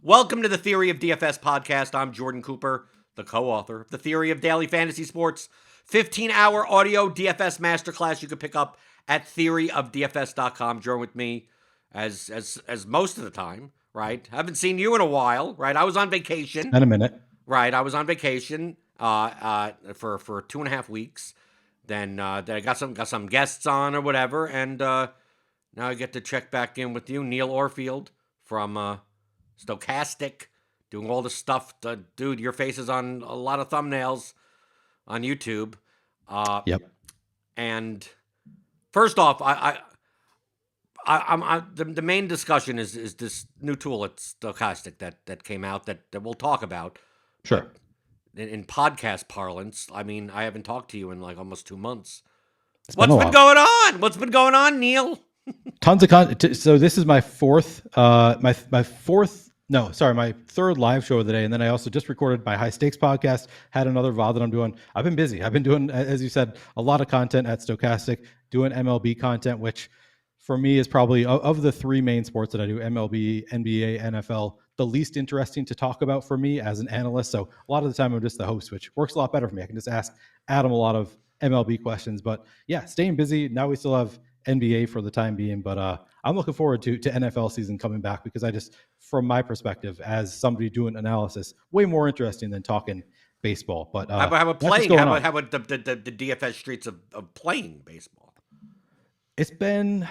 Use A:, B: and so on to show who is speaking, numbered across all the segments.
A: Welcome to the Theory of DFS podcast. I'm Jordan Cooper, the co-author of The Theory of Daily Fantasy Sports, 15-hour audio DFS masterclass you can pick up at theoryofdfs.com. Join with me as most of the time, right? Haven't seen you in a while, right? I was on vacation.
B: Been a minute.
A: Right, I was on vacation for 2.5 weeks. Then I got some guests on or whatever, and now I get to check back in with you, Neil Orfield from Stochastic, doing all the stuff. Dude, your face is on a lot of thumbnails on YouTube.
B: Yep.
A: And first off, the main discussion is this new tool at Stochastic that came out that we'll talk about.
B: Sure.
A: In podcast parlance, I mean, I haven't talked to you in like almost 2 months.
B: What's
A: been going on? What's been going on, Neil?
B: Tons of content. So this is my my third live show of the day. And then I also just recorded my high stakes podcast, had another VOD that I'm doing. I've been busy. I've been doing, as you said, a lot of content at Stochastic, doing MLB content, which for me is probably of the three main sports that I do, MLB, NBA, NFL, the least interesting to talk about for me as an analyst. So a lot of the time I'm just the host, which works a lot better for me. I can just ask Adam a lot of MLB questions, but yeah, staying busy. Now we still have NBA for the time being, but I'm looking forward to NFL season coming back because I just, from my perspective, as somebody doing analysis, way more interesting than talking baseball. But
A: how about playing? How about the DFS streets of playing baseball?
B: It's been,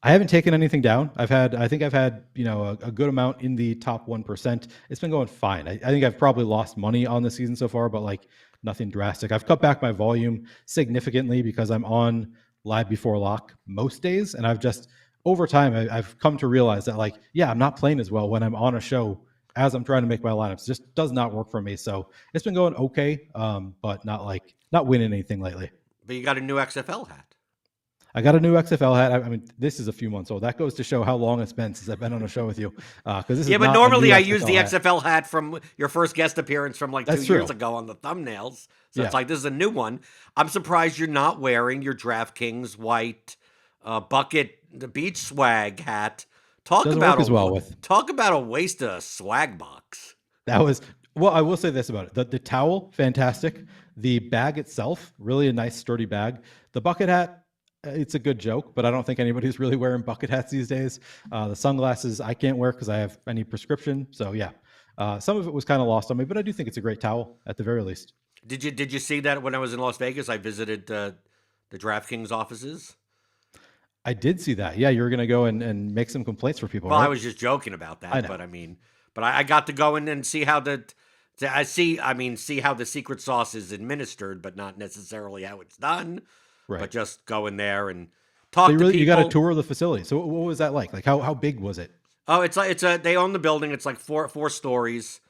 B: I haven't taken anything down. I think I've had a good amount in the top 1%. It's been going fine. I think I've probably lost money on the season so far, but like nothing drastic. I've cut back my volume significantly because I'm on live before lock most days, and I've just over time I've come to realize that I'm not playing as well when I'm on a show as I'm trying to make my lineups. It just does not work for me. So it's been going okay, but not winning anything lately.
A: But you got a new XFL hat.
B: I got a new XFL hat. I mean, this is a few months old. That goes to show how long it's been since I've been on a show with you. Because
A: but normally I use the XFL hat from your first guest appearance from like 2 years ago on the thumbnails. So it's like, this is a new one. I'm surprised you're not wearing your DraftKings white bucket, the beach swag hat. Talk about a waste of a swag box.
B: That was, well, I will say this about it. The towel, fantastic. The bag itself, really a nice sturdy bag. The bucket hat, it's a good joke, but I don't think anybody's really wearing bucket hats these days. The sunglasses I can't wear because I have any prescription. So yeah, some of it was kind of lost on me, but I do think it's a great towel at the very least.
A: Did you see that when I was in Las Vegas? I visited the DraftKings offices.
B: I did see that. Yeah, you were going to go and make some complaints for people.
A: Well,
B: right?
A: I was just joking about that, but I got to go in and see how see how the secret sauce is administered, but not necessarily how it's done. Right. But just go in there and talk to people.
B: You got a tour of the facility. So what was that like? Like how big was it?
A: Oh, they own the building. It's like four stories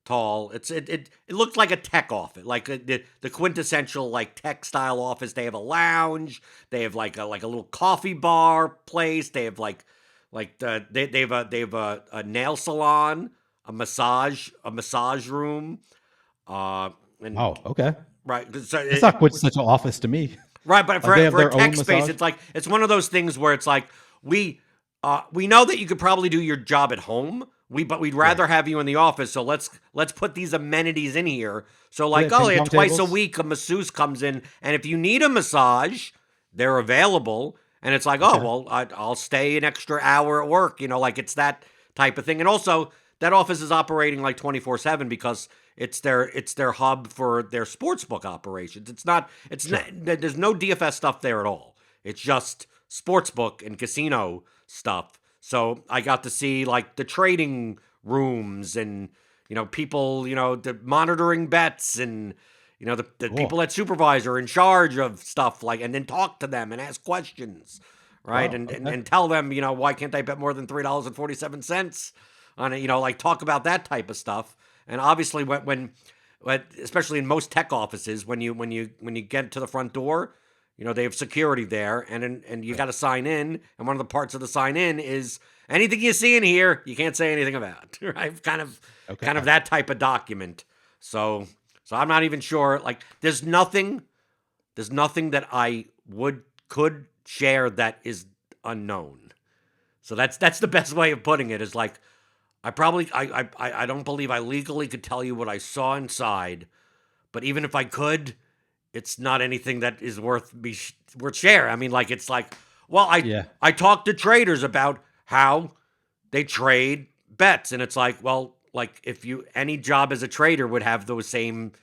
A: tall. It looked like a tech office, like the quintessential like tech style office. They have a lounge. They have like a little coffee bar place. They have they have a nail salon, a massage room.
B: Okay.
A: Right.
B: So it's not quintessential office to me.
A: Right, but for a tech space, it's one of those things where it's like we know that you could probably do your job at home. But we'd rather have you in the office. So let's put these amenities in here. So twice a week a masseuse comes in, and if you need a massage, they're available. And it's like, I'll stay an extra hour at work. It's that type of thing. And also that office is operating like 24/7 because it's their hub for their sportsbook operations. There's no DFS stuff there at all. It's just sportsbook and casino stuff. So I got to see like the trading rooms and people the monitoring bets and the people that supervise are in charge of stuff and then talk to them and ask questions, right? And tell them why can't they bet more than $3.47 on it? Talk about that type of stuff. And obviously, when especially in most tech offices, when you get to the front door, they have security there, and you got to sign in. And one of the parts of the sign in is anything you see in here, you can't say anything about. Right? Kind of that type of document. So I'm not even sure. There's nothing that I could share that is unknown. So that's the best way of putting it. Is like, I don't believe I legally could tell you what I saw inside, but even if I could, it's not anything that is worth share. I mean, like it's like, well,
B: Yeah.
A: I talked to traders about how they trade bets, and it's like, well, like if you any job as a trader would have those same.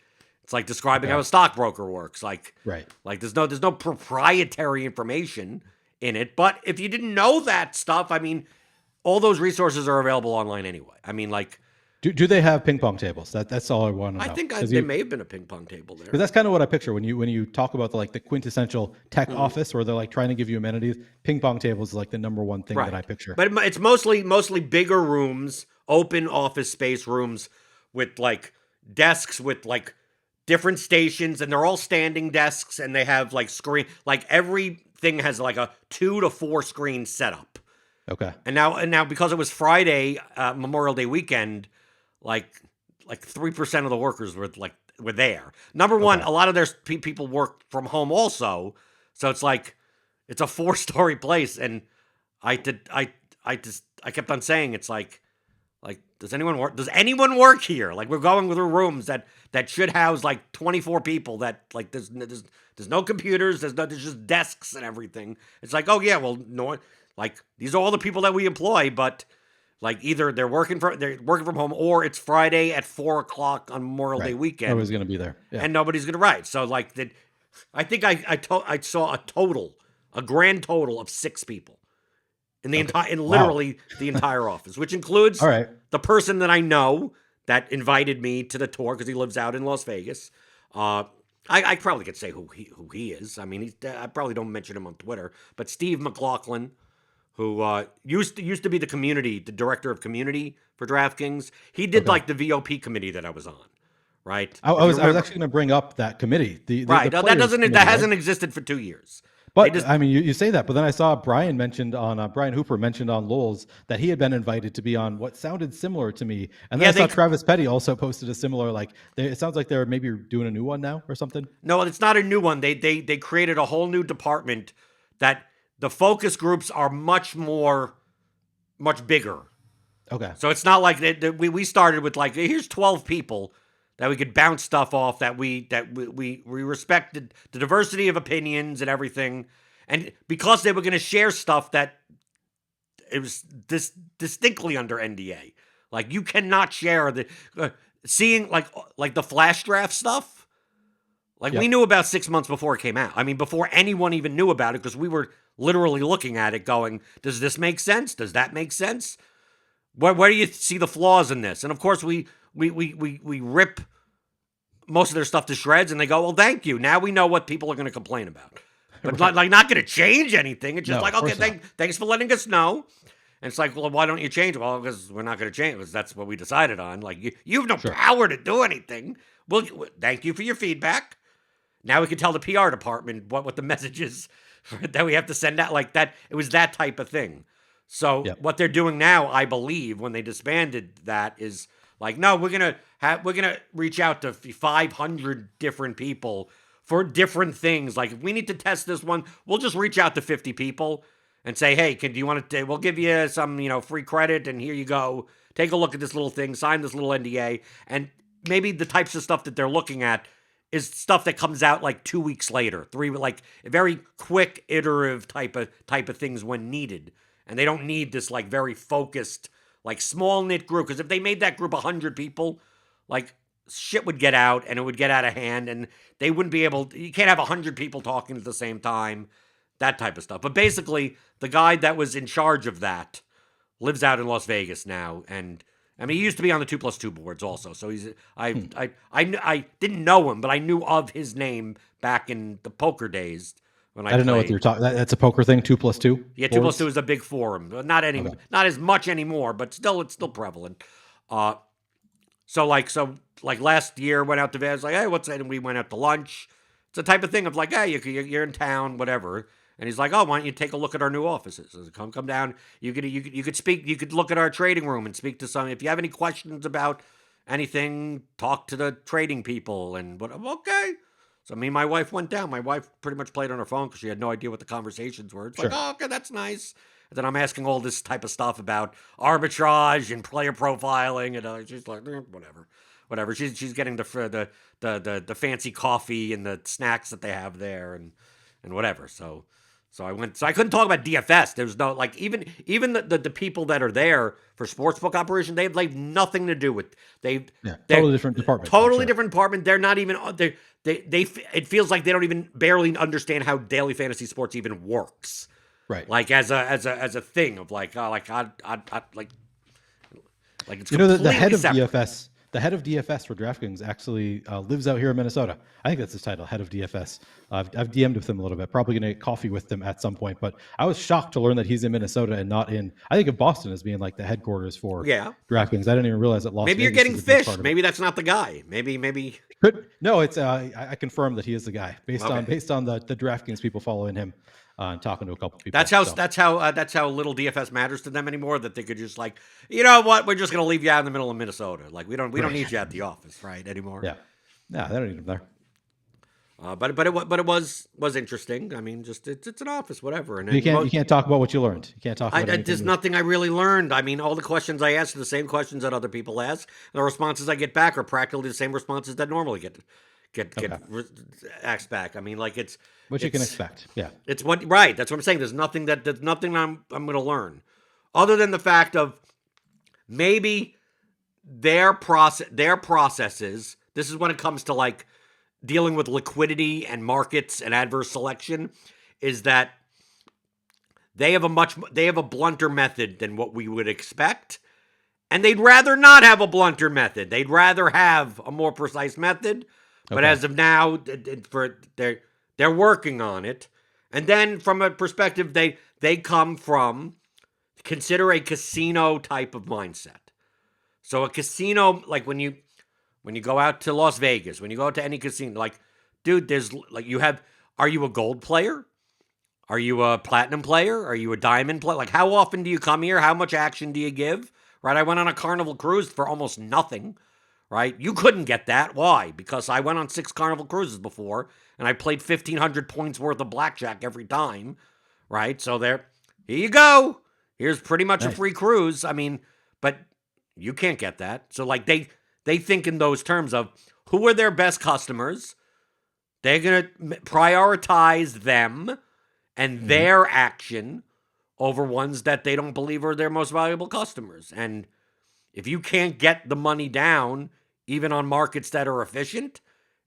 A: It's like describing how a stockbroker works.
B: Right.
A: Like there's no proprietary information in it. But if you didn't know that stuff, I mean, all those resources are available online anyway. I mean, like,
B: Do they have ping pong tables? That's all I want to know.
A: I think there may have been a ping pong table there.
B: Because that's kind of what I picture when you talk about the quintessential tech office where they're like trying to give you amenities. Ping pong tables is like the number one thing that I picture.
A: But it's mostly bigger rooms, open office space rooms with like desks with like different stations, and they're all standing desks, and they have like screen, like everything has like a 2 to 4 screen setup.
B: Okay.
A: And now because it was Friday, Memorial Day weekend, like 3% of the workers were there. Number one, a lot of their people work from home also, so it's like it's a 4-story place, and I kept on saying it's like does anyone work here? Like we're going through rooms that should house like 24 people. That like there's no computers. There's just desks and everything. It's like, oh yeah, well no, like these are all the people that we employ, but like either they're working from home, or it's Friday at 4:00 on Memorial Day weekend.
B: Nobody's gonna be there,
A: and nobody's gonna write. So like I think I saw a grand total of 6 people. In literally the entire office, which includes the person that I know that invited me to the tour because he lives out in Las Vegas. I probably could say who he is. I mean, I probably don't mention him on Twitter, but Steve McLaughlin, who used to be the director of community for DraftKings. He did like the VOP committee that I was on. Right.
B: I was actually going to bring up that committee. The
A: that hasn't existed for 2 years.
B: But I mean, you say that, but then I saw Brian Hooper mentioned on Lowell's that he had been invited to be on what sounded similar to me, and then I saw Travis Petty also posted a similar. It sounds like they're maybe doing a new one now or something.
A: No, it's not a new one. They created a whole new department that the focus groups are much bigger.
B: Okay,
A: so it's not like we started with like here's 12 people that we could bounce stuff off, that we respected the diversity of opinions and everything. And because they were going to share stuff that it was distinctly under NDA. Like you cannot share seeing like the flash draft stuff. Like we knew about 6 months before it came out. I mean, before anyone even knew about it, because we were literally looking at it going, does this make sense? Does that make sense? Where do you see the flaws in this? And of course we rip most of their stuff to shreds, and they go, well, thank you. Now we know what people are going to complain about. But not going to change anything. It's just okay, thanks for letting us know. And it's like, well, why don't you change? Well, because we're not going to change, because that's what we decided on. Like, you have no power to do anything. Well, thank you for your feedback. Now we can tell the PR department what the message is that we have to send out. Like that, it was that type of thing. So what they're doing now, I believe, when they disbanded that is like, no, we're gonna reach out to 500 different people for different things. Like, if we need to test this one, we'll just reach out to 50 people and say, hey, do you want to? We'll give you some, free credit, and here you go. Take a look at this little thing, sign this little NDA, and maybe the types of stuff that they're looking at is stuff that comes out like 2 weeks later, like a very quick, iterative type of things when needed, and they don't need this like very focused, like small knit group. Because if they made that group 100 people, like shit would get out and it would get out of hand, and they wouldn't be able. You can't have 100 people talking at the same time, that type of stuff. But basically, the guy that was in charge of that lives out in Las Vegas now, and I mean, he used to be on the 2+2 boards also. So I didn't know him, but I knew of his name back in the poker days when I didn't know what you're talking.
B: That's a poker thing. 2+2.
A: Yeah, 2+2 is a big forum. Not as much anymore, but it's still prevalent. So last year went out to Vegas. Like, hey, what's that? And we went out to lunch. It's the type of thing of like, hey, you're in town, whatever. And he's like, oh, why don't you take a look at our new offices? So come down. You could speak. You could look at our trading room and speak to some. If you have any questions about anything, talk to the trading people. And okay. So me and my wife went down. My wife pretty much played on her phone because she had no idea what the conversations were. It's like, oh, okay, that's nice. And then I'm asking all this type of stuff about arbitrage and player profiling, and she's like, whatever. She's getting the fancy coffee and the snacks that they have there, and whatever. So I went. So I couldn't talk about DFS. There was no like even the people that are there for sportsbook operation. They have like nothing to do with they're
B: totally different department.
A: Totally different department. They're not even they. It feels like they don't even barely understand how daily fantasy sports even works.
B: Right.
A: Like as a thing of like it's
B: the head of
A: separate.
B: DFS. The head of DFS for DraftKings actually lives out here in Minnesota. I think that's his title, head of DFS. I've DM'd with him a little bit. Probably going to get coffee with him at some point. But I was shocked to learn that he's in Minnesota and not in. I think of Boston as being like the headquarters for DraftKings. I didn't even realize that Las
A: Maybe
B: Vegas
A: you're getting
B: is a big
A: fish.
B: part of it.
A: Maybe that's not the guy. Maybe.
B: No, it's. I confirm that he is the guy based on the DraftKings people following him. And talking to a couple people.
A: That's how little DFS matters to them anymore. That they could just like, you know what, we're just going to leave you out in the middle of Minnesota. Like we don't need you at the office, right, anymore.
B: Yeah, they don't need him there.
A: But it was interesting. I mean, just it's an office, whatever. And
B: you can't talk about what you learned. You can't talk about.
A: There's nothing I really learned. I mean, all the questions I asked are the same questions that other people ask. The responses I get back are practically the same responses that normally get asked back. I mean, like it's.
B: Which you can expect, yeah.
A: It's right. That's what I'm saying. There's nothing I'm going to learn, other than the fact of maybe their processes. This is when it comes to like dealing with liquidity and markets and adverse selection, is that they have a blunter method than what we would expect, and they'd rather not have a blunter method. They'd rather have a more precise method. But as of now, they're working on it. And then from a perspective, they come from, consider a casino type of mindset. So a casino, like when you go out to Las Vegas, when you go out to any casino, like, dude, there's like are you a gold player? Are you a platinum player? Are you a diamond player? Like, how often do you come here? How much action do you give? Right? I went on a Carnival cruise for almost nothing. Right? You couldn't get that. Why? Because I went on 6 Carnival cruises before, and I played 1,500 points worth of blackjack every time. Right? So here you go. Here's pretty much a free cruise. I mean, but you can't get that. So like they think in those terms of who are their best customers. They're going to prioritize them and their action over ones that they don't believe are their most valuable customers. And if you can't get the money down, even on markets that are efficient,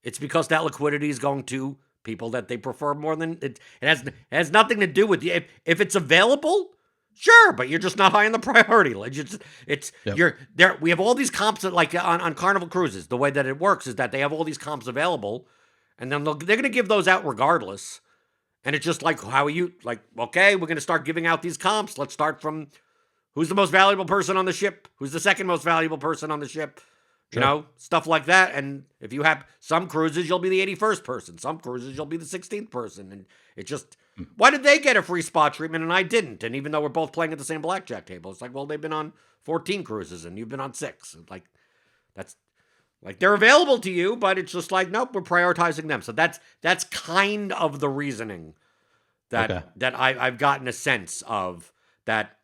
A: it's because that liquidity is going to people that they prefer more than it. It has nothing to do with you. If it's available, sure, but you're just not high on the priority list. You're there. We have all these comps that, like on Carnival cruises. The way that it works is that they have all these comps available, and then they're going to give those out regardless. And it's just like, how are you? Like, okay, we're going to start giving out these comps. Let's start from who's the most valuable person on the ship? Who's the second most valuable person on the ship? You know, stuff like that. And if you have some cruises, you'll be the 81st person. Some cruises, you'll be the 16th person. And it just, why did they get a free spot treatment and I didn't? And even though we're both playing at the same blackjack table, it's like, well, they've been on 14 cruises and you've been on 6. Like, that's like, they're available to you, but it's just like, nope, we're prioritizing them. So that's kind of the reasoning that I've gotten a sense of that.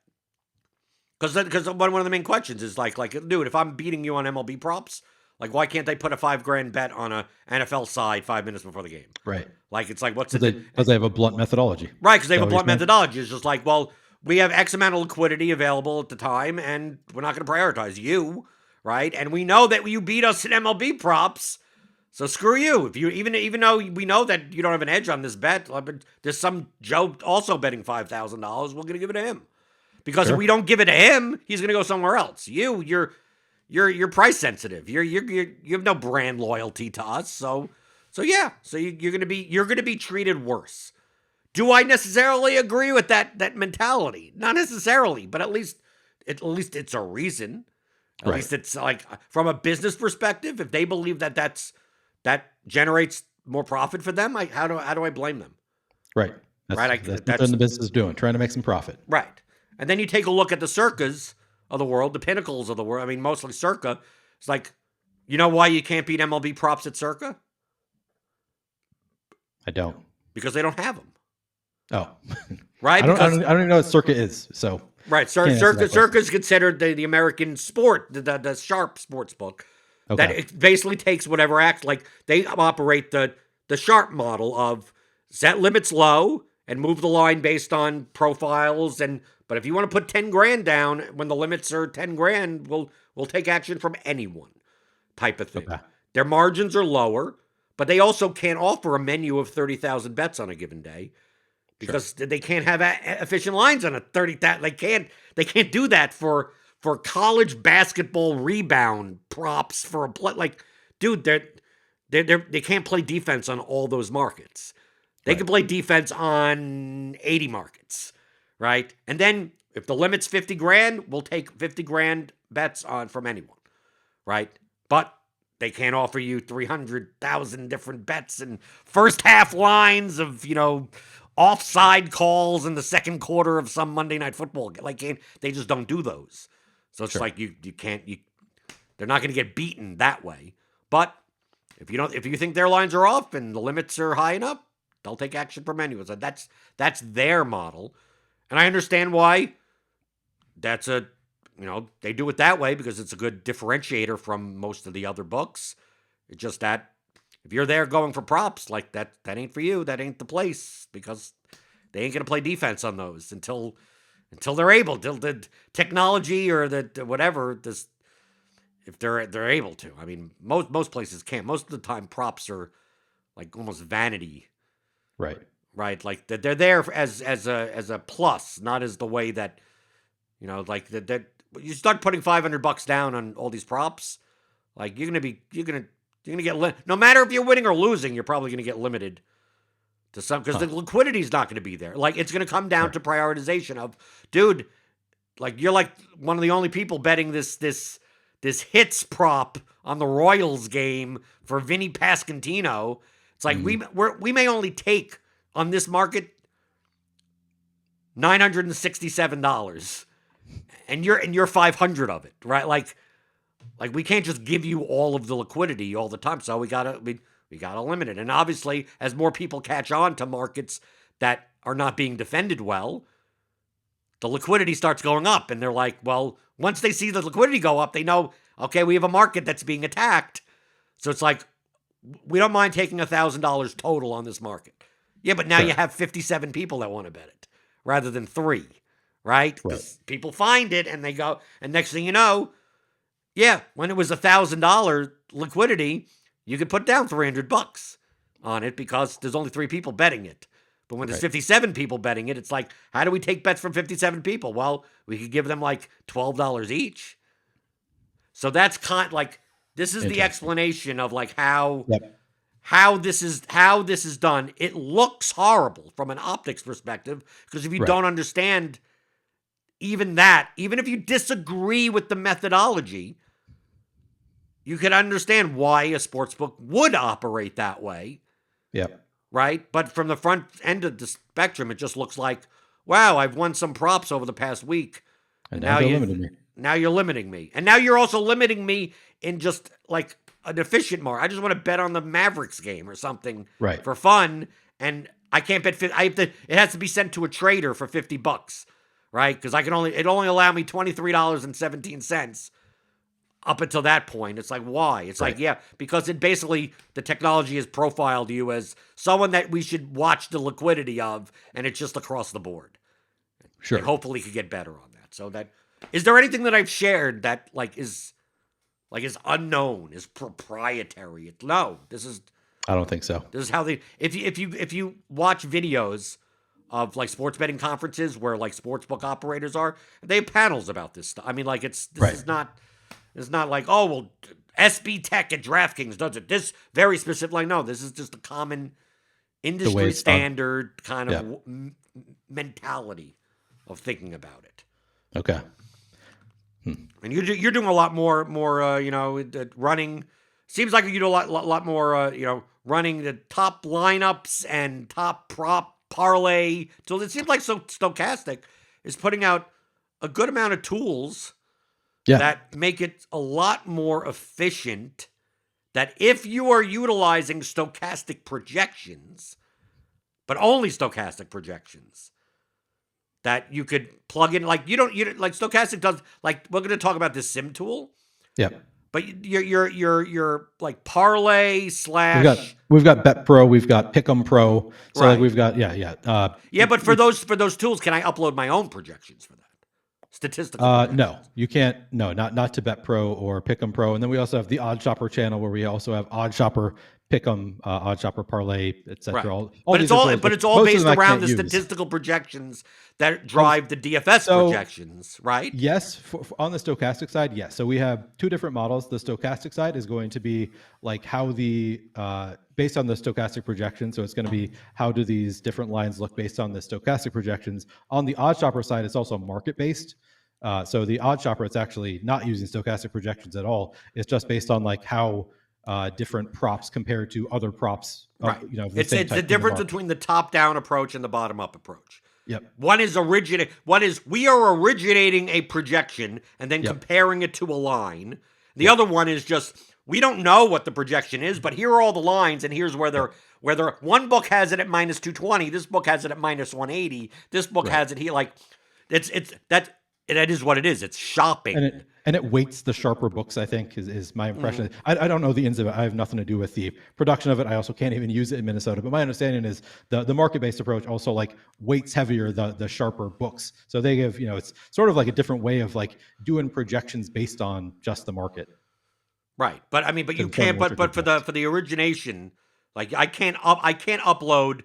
A: Because one of the main questions is like, dude, if I'm beating you on MLB props, like, why can't they put a $5,000 bet on a NFL side 5 minutes before the game?
B: Right.
A: Like, it's like, what's
B: it? Because they have a blunt methodology.
A: Right, because they have a blunt methodology. It's just like, well, we have X amount of liquidity available at the time, and we're not going to prioritize you, right? And we know that you beat us in MLB props, so screw you. If you even though we know that you don't have an edge on this bet, there's some Joe also betting $5,000. We're going to give it to him. Because if we don't give it to him, he's going to go somewhere else. You're price sensitive. You have no brand loyalty to us. So yeah. So you're going to be treated worse. Do I necessarily agree with that mentality? Not necessarily, but at least it's a reason. At least it's like, from a business perspective, if they believe that generates more profit for them, how do I blame them?
B: Right. That's what the business is doing, trying to make some profit.
A: Right. And then you take a look at the Circas of the world, the Pinnacles of the world. I mean, mostly Circa. It's like, you know why you can't beat MLB props at Circa?
B: I don't.
A: Because they don't have them.
B: Oh.
A: right?
B: I don't even know what circuit is. So
A: Right,
B: can't answer that question.
A: Circa is considered the American sport, the sharp sports book. That
B: Okay.
A: it basically takes whatever acts like they operate the sharp model of set limits low and move the line based on profiles. And but if you want to put 10 grand down when the limits are 10 grand, we'll take action from anyone, type of thing.
B: Okay.
A: Their margins are lower, but they also can't offer a menu of 30,000 bets on a given day because they can't have efficient lines on a 30,000. They can't do that for college basketball rebound props for a play. Like, dude, they can't play defense on all those markets. They can play defense on 80 markets, right? And then if the limit's 50 grand, we'll take 50 grand bets on from anyone, right? But they can't offer you 300,000 different bets and first half lines of, offside calls in the second quarter of some Monday Night Football. Like, they just don't do those. So it's like you can't. They're not going to get beaten that way. But if you think their lines are off and the limits are high enough, they'll take action from anyone. So that's their model, and I understand why. That's they do it that way because it's a good differentiator from most of the other books. It's just that if you're there going for props, like that ain't for you. That ain't the place because they ain't gonna play defense on those until they're able, till the technology or the whatever this. If they're able to. I mean, most places can't. Most of the time, props are like almost vanity.
B: Right.
A: Right. Like they're there as a plus, not as the way that like that. You start putting $500 down on all these props, like you're gonna get no matter if you're winning or losing, you're probably gonna get limited to some because the liquidity is not going to be there. Like it's going to come down to prioritization of, dude, like you're like one of the only people betting this hits prop on the Royals game for Vinny Pasquantino. It's like we may only take on this market $967, and you're 500 of it, right? Like we can't just give you all of the liquidity all the time. So we gotta limit it. And obviously, as more people catch on to markets that are not being defended well, the liquidity starts going up. And they're like, well, once they see the liquidity go up, they know, okay, we have a market that's being attacked. So it's like, we don't mind taking $1,000 total on this market. Yeah, but now you have 57 people that want to bet it rather than 3, right? Because people find it and they go, and next thing you know, yeah, when it was $1,000 liquidity, you could put down $300 on it because there's only 3 people betting it. But when there's 57 people betting it, it's like, how do we take bets from 57 people? Well, we could give them like $12 each. So that's this is the explanation of like how this is done. It looks horrible from an optics perspective because if you don't understand even if you disagree with the methodology, you can understand why a sportsbook would operate that way.
B: Yep.
A: Right? But from the front end of the spectrum, it just looks like, wow, I've won some props over the past week.
B: And now you're limiting me.
A: Now you're limiting me. And now you're also limiting me in just like an efficient market. I just want to bet on the Mavericks game or something for fun. And I can't bet. It has to be sent to a trader for $50, right? Because it only allow me $23.17 up until that point. It's like, why? It's like, yeah, because it basically, the technology has profiled you as someone that we should watch the liquidity of, and it's just across the board.
B: Sure.
A: And hopefully could get better on that. So is there anything that I've shared that is unknown, is proprietary? No,
B: I don't think so.
A: This is how if you watch videos of like sports betting conferences where like sportsbook operators are, they have panels about this stuff. I mean, like it's not like, oh, well, SB Tech at DraftKings does it. This very specific, like, no, this is just a common industry standard kind of mentality of thinking about it.
B: Okay.
A: And you're doing a lot more running. Seems like you do a lot more, running the top lineups and top prop parlay. So it seems like Stochastic is putting out a good amount of tools that make it a lot more efficient. That if you are utilizing stochastic projections, but only stochastic projections, that you could plug in. Like you don't like Stochastic does. Like we're going to talk about this sim tool.
B: Yeah.
A: But you're like parlay slash.
B: We've got Bet Pro, we've got Pick'em Pro. So
A: Right.
B: like we've got
A: But for those tools, can I upload my own projections for that? Statistical projections?
B: No, you can't. No, not to Bet Pro or Pick'em Pro. And then we also have the Odd Shopper channel where we also have Odd Shopper, Pick'em, Odd Shopper Parlay, etc.
A: Right.
B: All
A: But it's all based around the
B: use.
A: statistical projections that drive the DFS projections, right?
B: Yes, on the stochastic side, yes. So we have two different models. The stochastic side is going to be like how the based on the stochastic projection. So it's going to be how do these different lines look based on the stochastic projections. On the Odd Shopper side, it's also market based. So the Odd Shopper, it's actually not using stochastic projections at all. It's just based on like how different props compare to other props.
A: Right. It's the difference between the top-down approach and the bottom-up approach.
B: Yep.
A: One is we are originating a projection and then comparing it to a line. The other one is just we don't know what the projection is, but here are all the lines, and here's where they're one book has it at minus 220, this book has it at minus 180, this book has it here. Like that is what it is. It's shopping.
B: And it weights the sharper books, I think, is my impression. I don't know the ins of it. I have nothing to do with the production of it. I also can't even use it in Minnesota. But my understanding is the market-based approach also like weights heavier the sharper books. So they give, it's sort of like a different way of like doing projections based on just the market.
A: Right. But I mean, but you can't, but for the origination, like I can't upload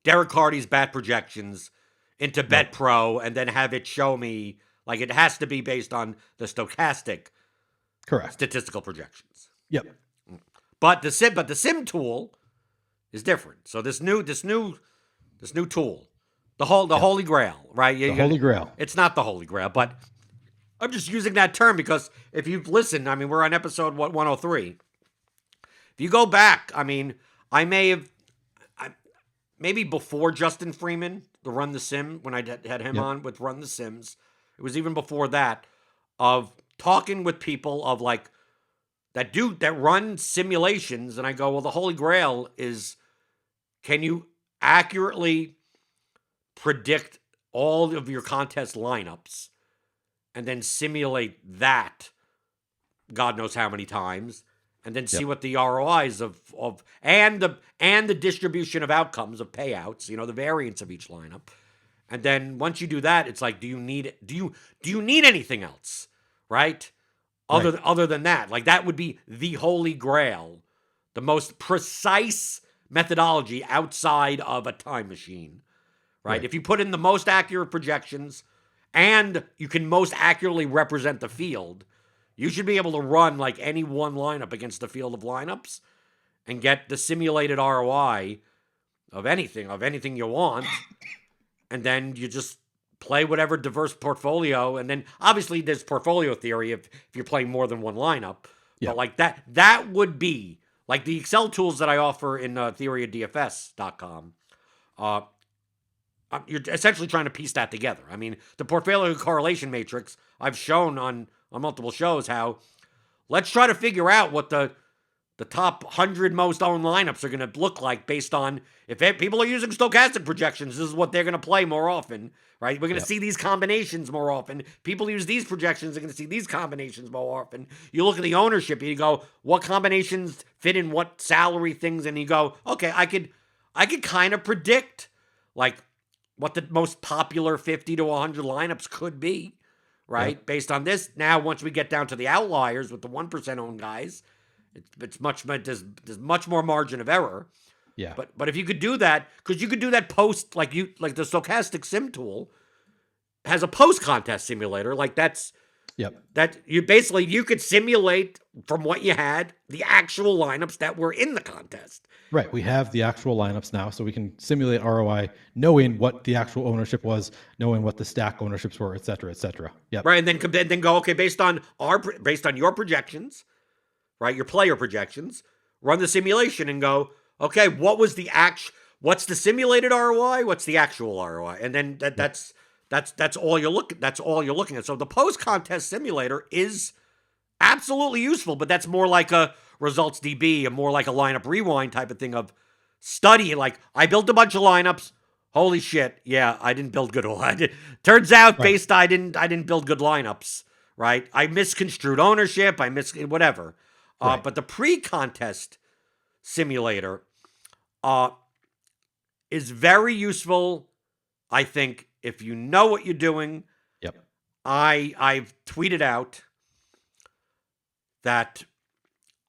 A: Derek Hardy's bat projections into Bet Pro and then have it show me. Like it has to be based on the stochastic,
B: correct,
A: statistical projections.
B: Yep.
A: But the sim tool is different. So this new tool, the Holy Grail, right?
B: The Holy Grail.
A: It's not the Holy Grail, but I'm just using that term because if you've listened, I mean, we're on episode 103. If you go back, I mean, maybe before Justin Freeman, the Run the Sim, when I had him on with Run the Sims. It was even before that of talking with people of like that run simulations. And I go, well, the Holy Grail is, can you accurately predict all of your contest lineups and then simulate that God knows how many times and then see what the ROIs of and the distribution of outcomes of payouts, the variance of each lineup. And then once you do that, it's like, do you need anything else, right? Other than that, like that would be the Holy Grail, the most precise methodology outside of a time machine, right? If you put in the most accurate projections and you can most accurately represent the field, you should be able to run like any one lineup against the field of lineups and get the simulated ROI of anything you want. And then you just play whatever diverse portfolio. And then obviously there's portfolio theory if you're playing more than one lineup. Yeah. But like that would be like the Excel tools that I offer in theoryofdfs.com. You're essentially trying to piece that together. I mean, the portfolio correlation matrix I've shown on multiple shows how let's try to figure out what the top 100 most owned lineups are going to look like based on if people are using stochastic projections, this is what they're going to play more often, right? We're going to see these combinations more often. People use these projections, they're going to see these combinations more often. You look at the ownership and you go, what combinations fit in what salary things? And you go, okay, I could kind of predict like what the most popular 50 to 100 lineups could be, right? Based on this. Now, once we get down to the outliers with the 1% owned guys, there's much more margin of error. Yeah. But if you could do that, because you could do that post like the stochastic sim tool has a post contest simulator. Like that you could simulate from what you had the actual lineups that were in the contest.
B: Right. We have the actual lineups now, so we can simulate ROI, knowing what the actual ownership was, knowing what the stack ownerships were, et cetera, et cetera. Yep.
A: Right. And then go, okay, based on your projections, right? Your player projections, run the simulation and go, okay, what's the simulated ROI? What's the actual ROI? And then that's all you're looking at. So the post-contest simulator is absolutely useful, but that's more like a results DB and more like a lineup rewind type of thing of study. Like I built a bunch of lineups. Holy shit! Yeah, I didn't build good. Turns out,
B: Right.
A: I didn't build good lineups. Right? I misconstrued ownership. I whatever.
B: Right.
A: But the pre-contest simulator is very useful. I think if you know what you're doing.
B: Yep.
A: I've tweeted out that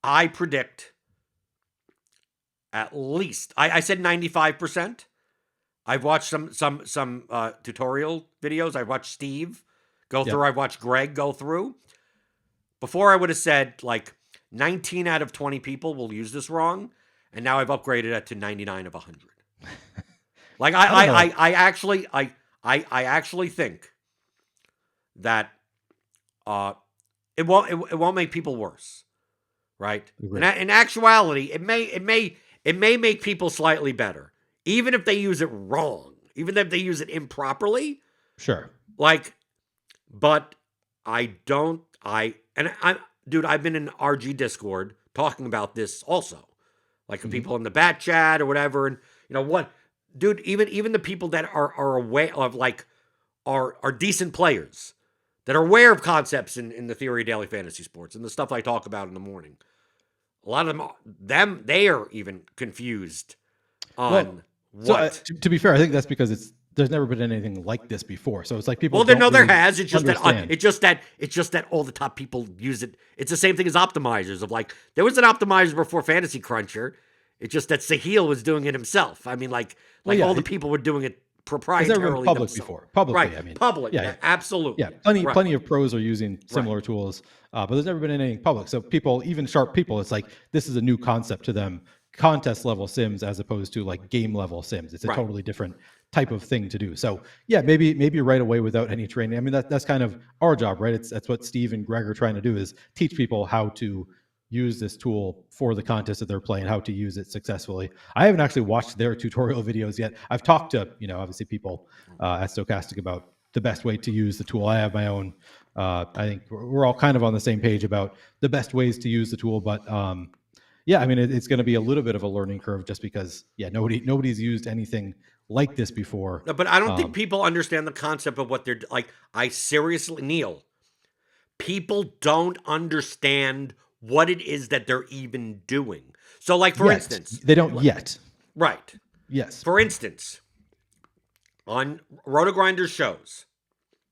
A: I predict at least I said 95%. I've watched some tutorial videos. I've watched Steve go through. I've watched Greg go through. Before I would have said like 19 out of 20 people will use this wrong, and now I've upgraded it to 99 of 100. Like I actually think that it won't make people worse, right? In actuality, it may make people slightly better. Even if they use it wrong, even if they use it improperly.
B: Sure.
A: Like, but dude, I've been in RG Discord talking about this also. Like people in the bat chat or whatever. And you know what, dude, even the people that are aware of like, are decent players that are aware of concepts in the theory of daily fantasy sports and the stuff I talk about in the morning. A lot of they are even confused on what.
B: So, to be fair, I think that's because there's never been anything like this before. So it's like people.
A: Well, there has.
B: It's just
A: that all the top people use it. It's the same thing as optimizers. Of like, there was an optimizer before Fantasy Cruncher. It's just that Sahil was doing it himself. I mean, all the people were doing it proprietarily.
B: Public before, publicly.
A: Right.
B: I mean,
A: public. Yeah, absolutely.
B: Yeah, plenty of pros are using similar tools, but there's never been anything public. So people, even sharp people, it's like this is a new concept to them. Contest level sims as opposed to like game level sims. It's a totally different type of thing to do. So yeah, maybe right away without any training. I mean, that's kind of our job, right? That's what Steve and Greg are trying to do, is teach people how to use this tool for the contest that they're playing, how to use it successfully. I haven't actually watched their tutorial videos yet. I've talked to, obviously people at Stochastic about the best way to use the tool. I have my own. I think we're all kind of on the same page about the best ways to use the tool, but yeah, I mean, it's going to be a little bit of a learning curve just because, nobody's used anything like this before.
A: No, but I don't think people understand the concept of what they're like. I seriously, Neil, people don't understand what it is that they're even doing. So, like, for instance,
B: they don't yet.
A: Right.
B: Yes.
A: For instance, on Roto-Grinders shows,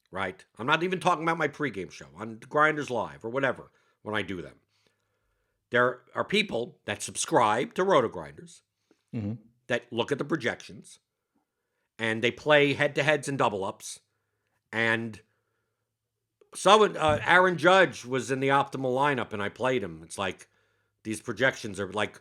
A: right? I'm not even talking about my pregame show, on Grinders Live or whatever, when I do them. There are people that subscribe to Roto-Grinders that look at the projections, and they play head-to-heads and double-ups. And so Aaron Judge was in the optimal lineup, and I played him. It's like these projections are like,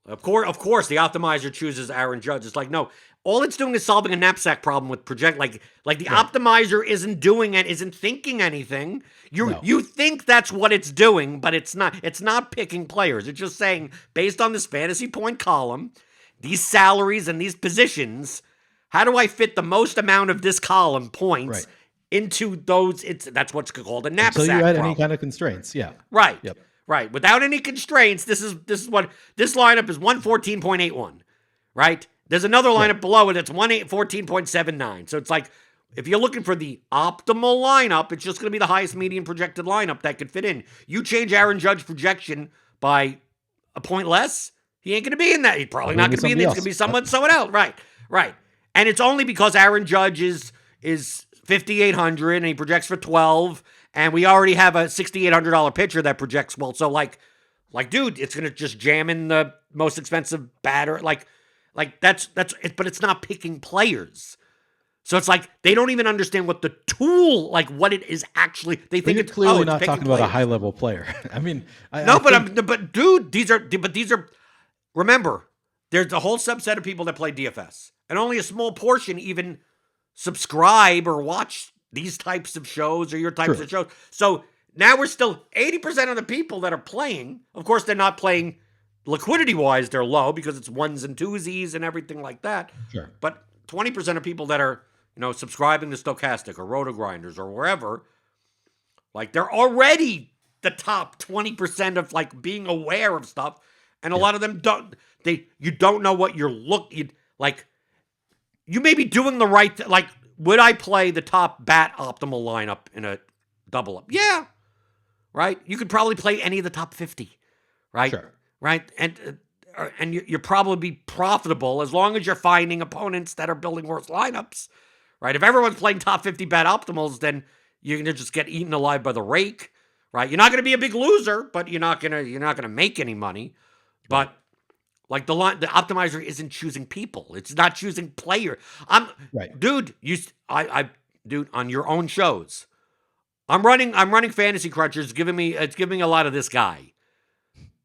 A: of course, the optimizer chooses Aaron Judge. It's like, no, all it's doing is solving a knapsack problem with like the optimizer isn't doing it, isn't thinking anything. You think that's what it's doing, but it's not. It's not picking players. It's just saying, based on this fantasy point column, these salaries and these positions, how do I fit the most amount of this column points into those? That's what's called a knapsack.
B: So you had
A: problem.
B: any kind of constraints, yeah.
A: Right.
B: Yep.
A: Right. Without any constraints, this is what this lineup is 114.81. Right? There's another lineup below it that's 14.79. So it's like, if you're looking for the optimal lineup, it's just going to be the highest median projected lineup that could fit in. You change Aaron Judge's projection by a point less, he ain't going to be in that. He's probably not going to be in there. It's going to be someone else. Right. And it's only because Aaron Judge is 5,800 and he projects for 12, and we already have a $6,800 pitcher that projects well. So like, dude, it's going to just jam in the most expensive batter. Like that's it, but it's not picking players. So it's like they don't even understand what the tool, like what it is actually. They think it's
B: clearly not talking about a high level player. I mean,
A: but dude, these are. Remember, there's a whole subset of people that play DFS, and only a small portion even subscribe or watch these types of shows or your types of shows. So now we're still 80% of the people that are playing. Of course, they're not playing liquidity wise. They're low because it's ones and twosies and everything like that.
B: Sure.
A: But 20% of people that are, subscribing to Stochastic or Roto-Grinders or wherever, like they're already the top 20% of like being aware of stuff. And a lot of them don't, you don't know what you're looking, like you may be doing the right thing. Like, would I play the top bat optimal lineup in a double up? Yeah. Right? You could probably play any of the top 50. Right?
B: Sure.
A: Right? And you're probably profitable as long as you're finding opponents that are building worse lineups. Right? If everyone's playing top 50 bat optimals, then you're going to just get eaten alive by the rake. Right? You're not going to be a big loser, but you're not going to make any money. But like the optimizer isn't choosing people. It's not choosing player. Dude, dude, on your own shows, I'm running Fantasy Cruncher. It's giving me a lot of this guy.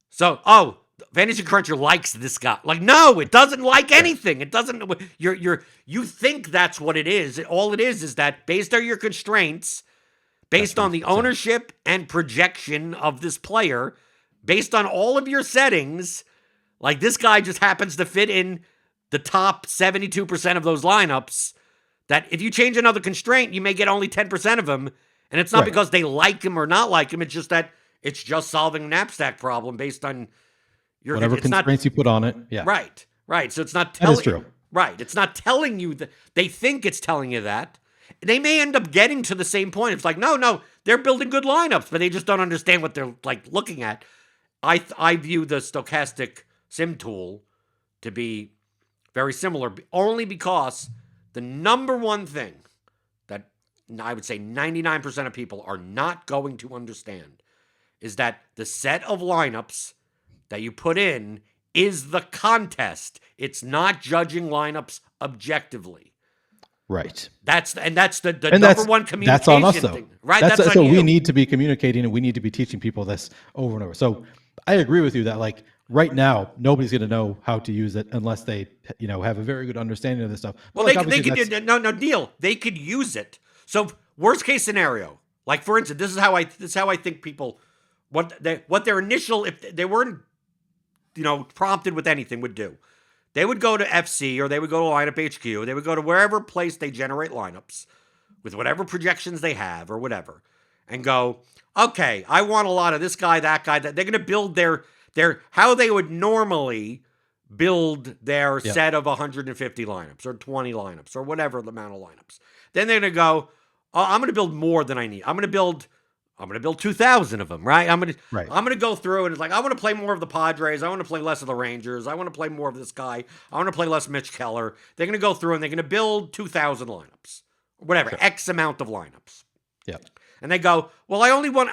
A: So, Fantasy Cruncher likes this guy. Like, no, it doesn't like anything. It doesn't. You think that's what it is. All it is that based on your constraints, based on the ownership and projection of this player, based on all of your settings. Like, this guy just happens to fit in the top 72% of those lineups, that if you change another constraint, you may get only 10% of them. And it's not because they like him or not like him. It's just that it's just solving a knapsack problem based on your
B: whatever constraints you put on it. Yeah.
A: Right. So it's not telling.
B: That is true.
A: Right. It's not telling you that. They think it's telling you that. They may end up getting to the same point. It's like, no, they're building good lineups, but they just don't understand what they're like looking at. I view the stochastic sim tool to be very similar, only because the number one thing that I would say 99% of people are not going to understand is that the set of lineups that you put in is the contest. It's not judging lineups objectively.
B: Right.
A: That's the number one communication
B: that's on us, though.
A: thing. Right.
B: That's
A: on
B: so
A: you.
B: We need to be communicating, and we need to be teaching people this over and over. So I agree with you that, like, right now, nobody's going to know how to use it unless they, have a very good understanding of this stuff.
A: Well,
B: like,
A: they could Neil. They could use it. So, worst case scenario, like, for instance, this is how I think people what their initial, if they weren't prompted with anything, would do. They would go to FC, or they would go to Lineup HQ. They would go to wherever place they generate lineups with whatever projections they have or whatever, and go, okay, I want a lot of this guy, that guy. That they're going to build their how they would normally build their set of 150 lineups or 20 lineups or whatever the amount of lineups. Then they're going to go, oh, I'm going to build more than I need. I'm going to build 2,000 of them, right? I'm going to go through, and it's like, I want to play more of the Padres. I want to play less of the Rangers. I want to play more of this guy. I want to play less Mitch Keller. They're going to go through and they're going to build 2,000 lineups, whatever, X amount of lineups.
B: Yeah.
A: And they go, well, I only want,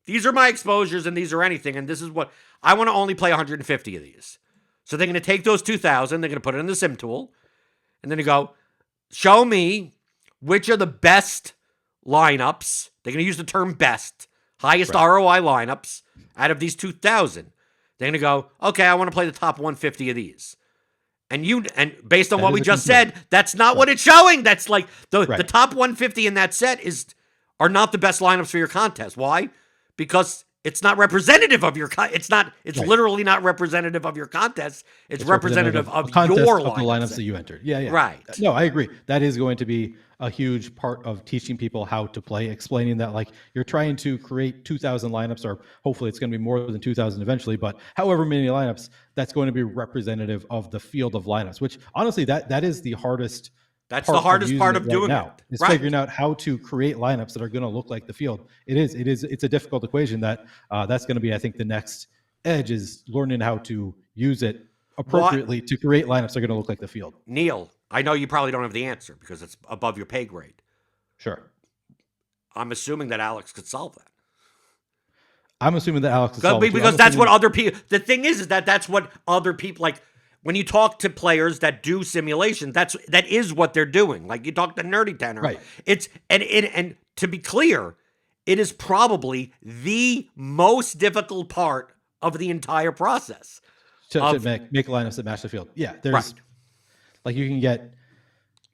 A: these are my exposures and these are anything. And this is what I want to only play 150 of these. So they're going to take those 2,000, they're going to put it in the sim tool. And then they go, show me which are the best lineups. They're going to use the term best, highest ROI lineups out of these 2,000. They're going to go, okay, I want to play the top 150 of these. And based on what we just said, that's not what it's showing. That's like the top 150 in that set are not the best lineups for your contest. Why? Because it's not representative of your it's literally not representative of your contest. It's representative of your
B: of the lineups that you entered. Yeah.
A: Right.
B: No, I agree. That is going to be a huge part of teaching people how to play, explaining that, like, you're trying to create 2,000 lineups, or hopefully it's going to be more than 2,000 eventually, but however many lineups, that's going to be representative of the field of lineups, which honestly, that is the hardest.
A: That's the hardest part of doing
B: now,
A: it.
B: Is figuring out how to create lineups that are going to look like the field. It's a difficult equation that's going to be, I think, the next edge, is learning how to use it appropriately to create lineups that are going to look like the field.
A: Neil, I know you probably don't have the answer because it's above your pay grade.
B: Sure.
A: I'm assuming that Alex could solve that.
B: I'm assuming that Alex could solve it.
A: Because that's what other people, the thing is that that's what other people, like, when you talk to players that do simulations, that is what they're doing. Like, you talk to Nerdy Tenor.
B: Right.
A: And to be clear, it is probably the most difficult part of the entire process.
B: To make lineups that match the field. Yeah. There's like, you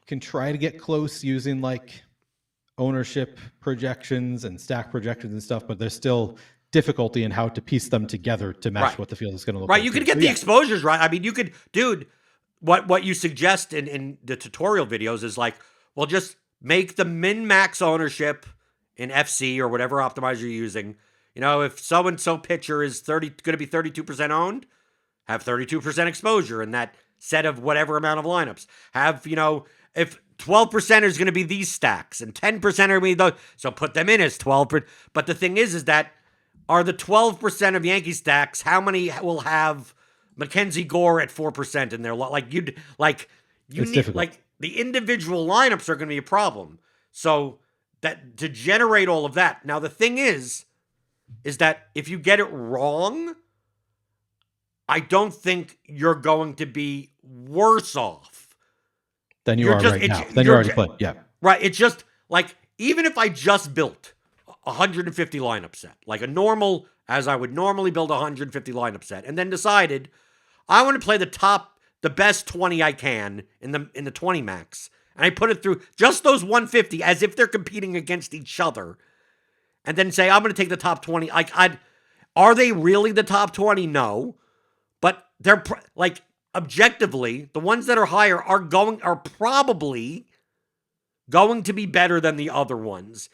B: can try to get close using like ownership projections and stack projections and stuff, but there's still difficulty in how to piece them together to match what the field is going to look like.
A: Right, you could get the exposures right. I mean, you could, dude, what you suggest in the tutorial videos is like, well, just make the min-max ownership in FC or whatever optimizer you're using. If so-and-so pitcher is going to be 32% owned, have 32% exposure, and that set of whatever amount of lineups. Have, if 12% is going to be these stacks and 10% are going to be those, so put them in as 12%. But the thing is that are the 12% of Yankee stacks, how many will have Mackenzie Gore at 4% in their the individual lineups are going to be a problem. So that to generate all of that. Now the thing is that if you get it wrong, I don't think you're going to be worse off
B: than you are right now. Then you're already playing. Yeah.
A: Right. It's just like, even if I just built 150 lineup set, like a normal, as I would normally build a 150 lineup set, and then decided I want to play the best 20 I can in the 20 max, and I put it through just those 150 as if they're competing against each other, and then say I'm going to take the top 20. Are they really the top 20? No, but they're objectively, the ones that are higher are probably going to be better than the other ones,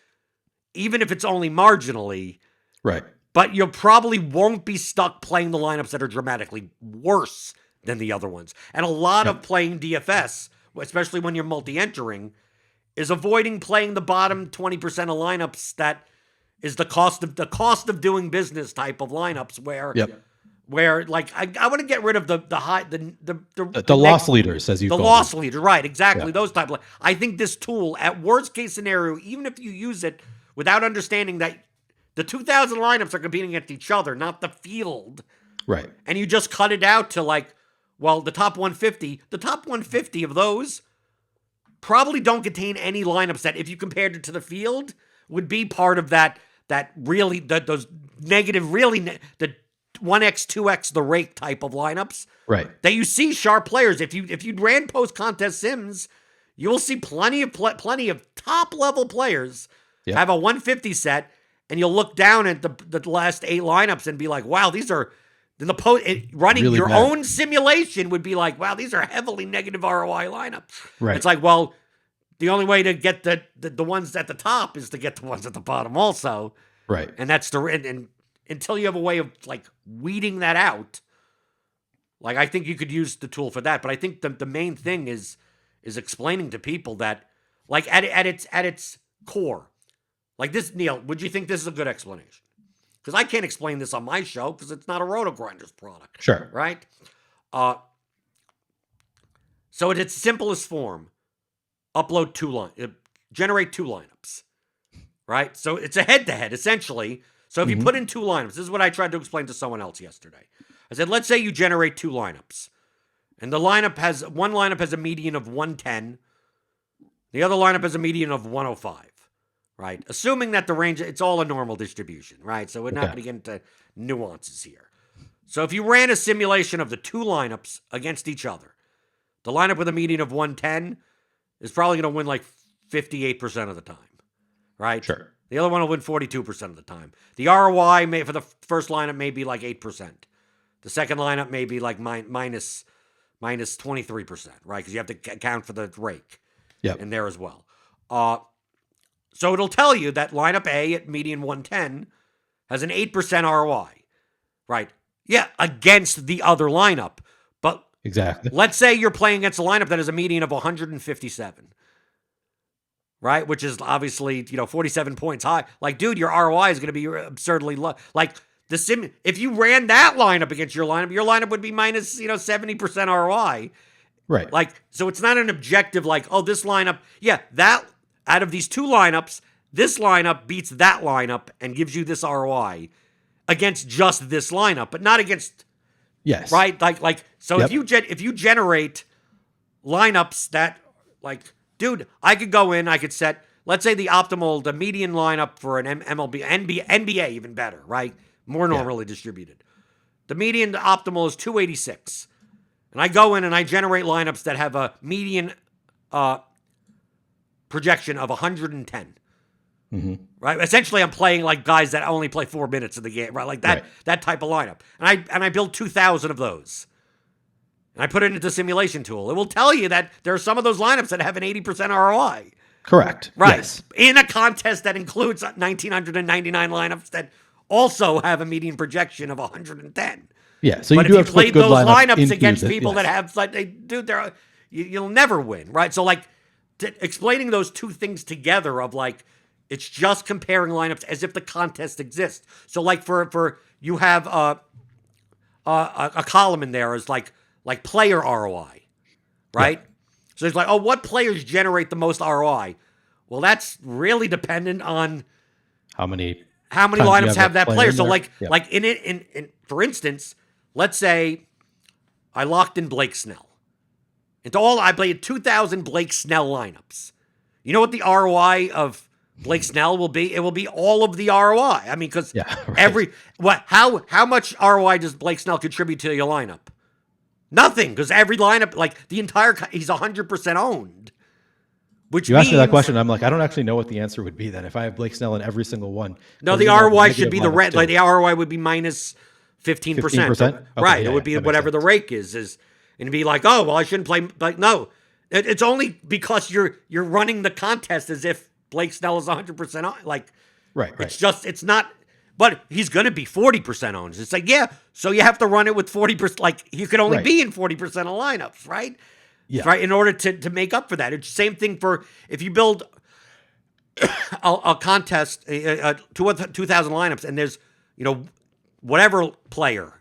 A: even if it's only marginally.
B: Right.
A: But you probably won't be stuck playing the lineups that are dramatically worse than the other ones. And a lot of playing DFS, especially when you're multi-entering, is avoiding playing the bottom 20% of lineups that is the cost of doing business type of lineups where like I want to get rid of the
B: loss leaders, as you call them.
A: The loss leader, right? Exactly, those type of. I think this tool, at worst case scenario, even if you use it without understanding that the 2,000 lineups are competing against each other, not the field,
B: right?
A: And you just cut it out to the top 150. The top 150 of those probably don't contain any lineups that, if you compared it to the field, would be part of that really those negative, the 1x, 2x, the rake type of lineups,
B: right?
A: That you see sharp players. If you ran post contest sims, you will see plenty of top level players have a 150 set, and you'll look down at the last 8 lineups and be like, wow, these are running really your own simulation would be like, wow, these are heavily negative ROI lineups.
B: Right.
A: It's like, well, the only way to get the ones at the top is to get the ones at the bottom also,
B: right?
A: And that's and until you have a way of weeding that out, I think you could use the tool for that. But I think the main thing is explaining to people that at its core, this, Neil, would you think this is a good explanation? Because I can't explain this on my show because it's not a Roto Grinders product.
B: Sure.
A: Right? So at its simplest form, generate 2 lineups. Right? So it's a head-to-head, essentially. So if you put in 2 lineups, this is what I tried to explain to someone else yesterday. I said, let's say you generate 2 lineups. And one lineup has a median of 110. The other lineup has a median of 105. Right? Assuming that the range, it's all a normal distribution, right? So we're not going to get into nuances here. So if you ran a simulation of the 2 lineups against each other, the lineup with a median of 110 is probably going to win 58% of the time, right?
B: Sure.
A: The other one will win 42% of the time. The ROI for the first lineup may be 8%. The second lineup may be minus 23%, right? Because you have to account for the rake in there as well. So it'll tell you that lineup A at median 110 has an 8% ROI, right? Yeah, against the other lineup. But
B: exactly,
A: let's say you're playing against a lineup that has a median of 157, right? Which is obviously, 47 points high. Dude, your ROI is going to be absurdly low. If you ran that lineup against your lineup would be minus, 70% ROI.
B: Right.
A: So it's not an objective this lineup, that out of these 2 lineups, this lineup beats that lineup and gives you this ROI against just this lineup, but not against.
B: Yes.
A: Right. So if you generate lineups that dude, I could go in, I could set, let's say the median lineup for an MLB, NBA even better, right? More normally distributed. The median optimal is 286. And I go in and I generate lineups that have a median projection of 110. Right? Essentially, I'm playing guys that only play 4 minutes of the game, right? That type of lineup. And I build 2,000 of those. And I put it into the simulation tool. It will tell you that there are some of those lineups that have an 80% ROI.
B: Correct.
A: Right.
B: Yes.
A: In a contest that includes 1,999 lineups that also have a median projection of 110.
B: Yeah, so
A: but
B: you do
A: if you
B: have to put
A: played
B: good
A: those lineups
B: into
A: against
B: the,
A: people that
B: yes.
A: have like you'll never win, right? So like explaining those two things together of like it's just comparing lineups as if the contest exists. So like for you have a column in there is like player ROI,
B: Yeah.
A: right? So it's like, oh, what players generate the most ROI? Well, that's really dependent on
B: How many times you
A: lineups have that
B: player
A: player.
B: in
A: So
B: there?
A: like
B: Yeah.
A: like in for instance, let's say I locked in Blake Snell. I played 2,000 Blake Snell lineups. You know what the ROI of Blake Snell will be? It will be all of the ROI. I mean, because
B: Yeah, right.
A: how much ROI does Blake Snell contribute to your lineup? Nothing, because every lineup, like the entire, he's 100% owned. Which
B: You asked me that
A: means
B: question. I'm like, I don't actually know what the answer would be then if I have Blake Snell in every single one.
A: no,
B: Because
A: the
B: then I'll
A: ROI should
B: negative
A: be the
B: lineups
A: red. Like
B: too.
A: the ROI would be minus 15%.
B: 15%? Okay,
A: Right.
B: yeah,
A: It would
B: yeah,
A: be
B: that makes
A: whatever the
B: sense.
A: rake is, and it'd be like, oh well, I shouldn't play. Like no, it's only because you're running the contest as if Blake Snell is 100% on. Like
B: Right,
A: it's
B: right.
A: just it's not. But he's going to be 40% owned. It's like, yeah, so you have to run it with 40%. Like you can only
B: Right.
A: be in 40% of lineups, right?
B: Yeah.
A: Right. In order to make up for that. It's the same thing for if you build a contest, 2,000 lineups, and there's, whatever player,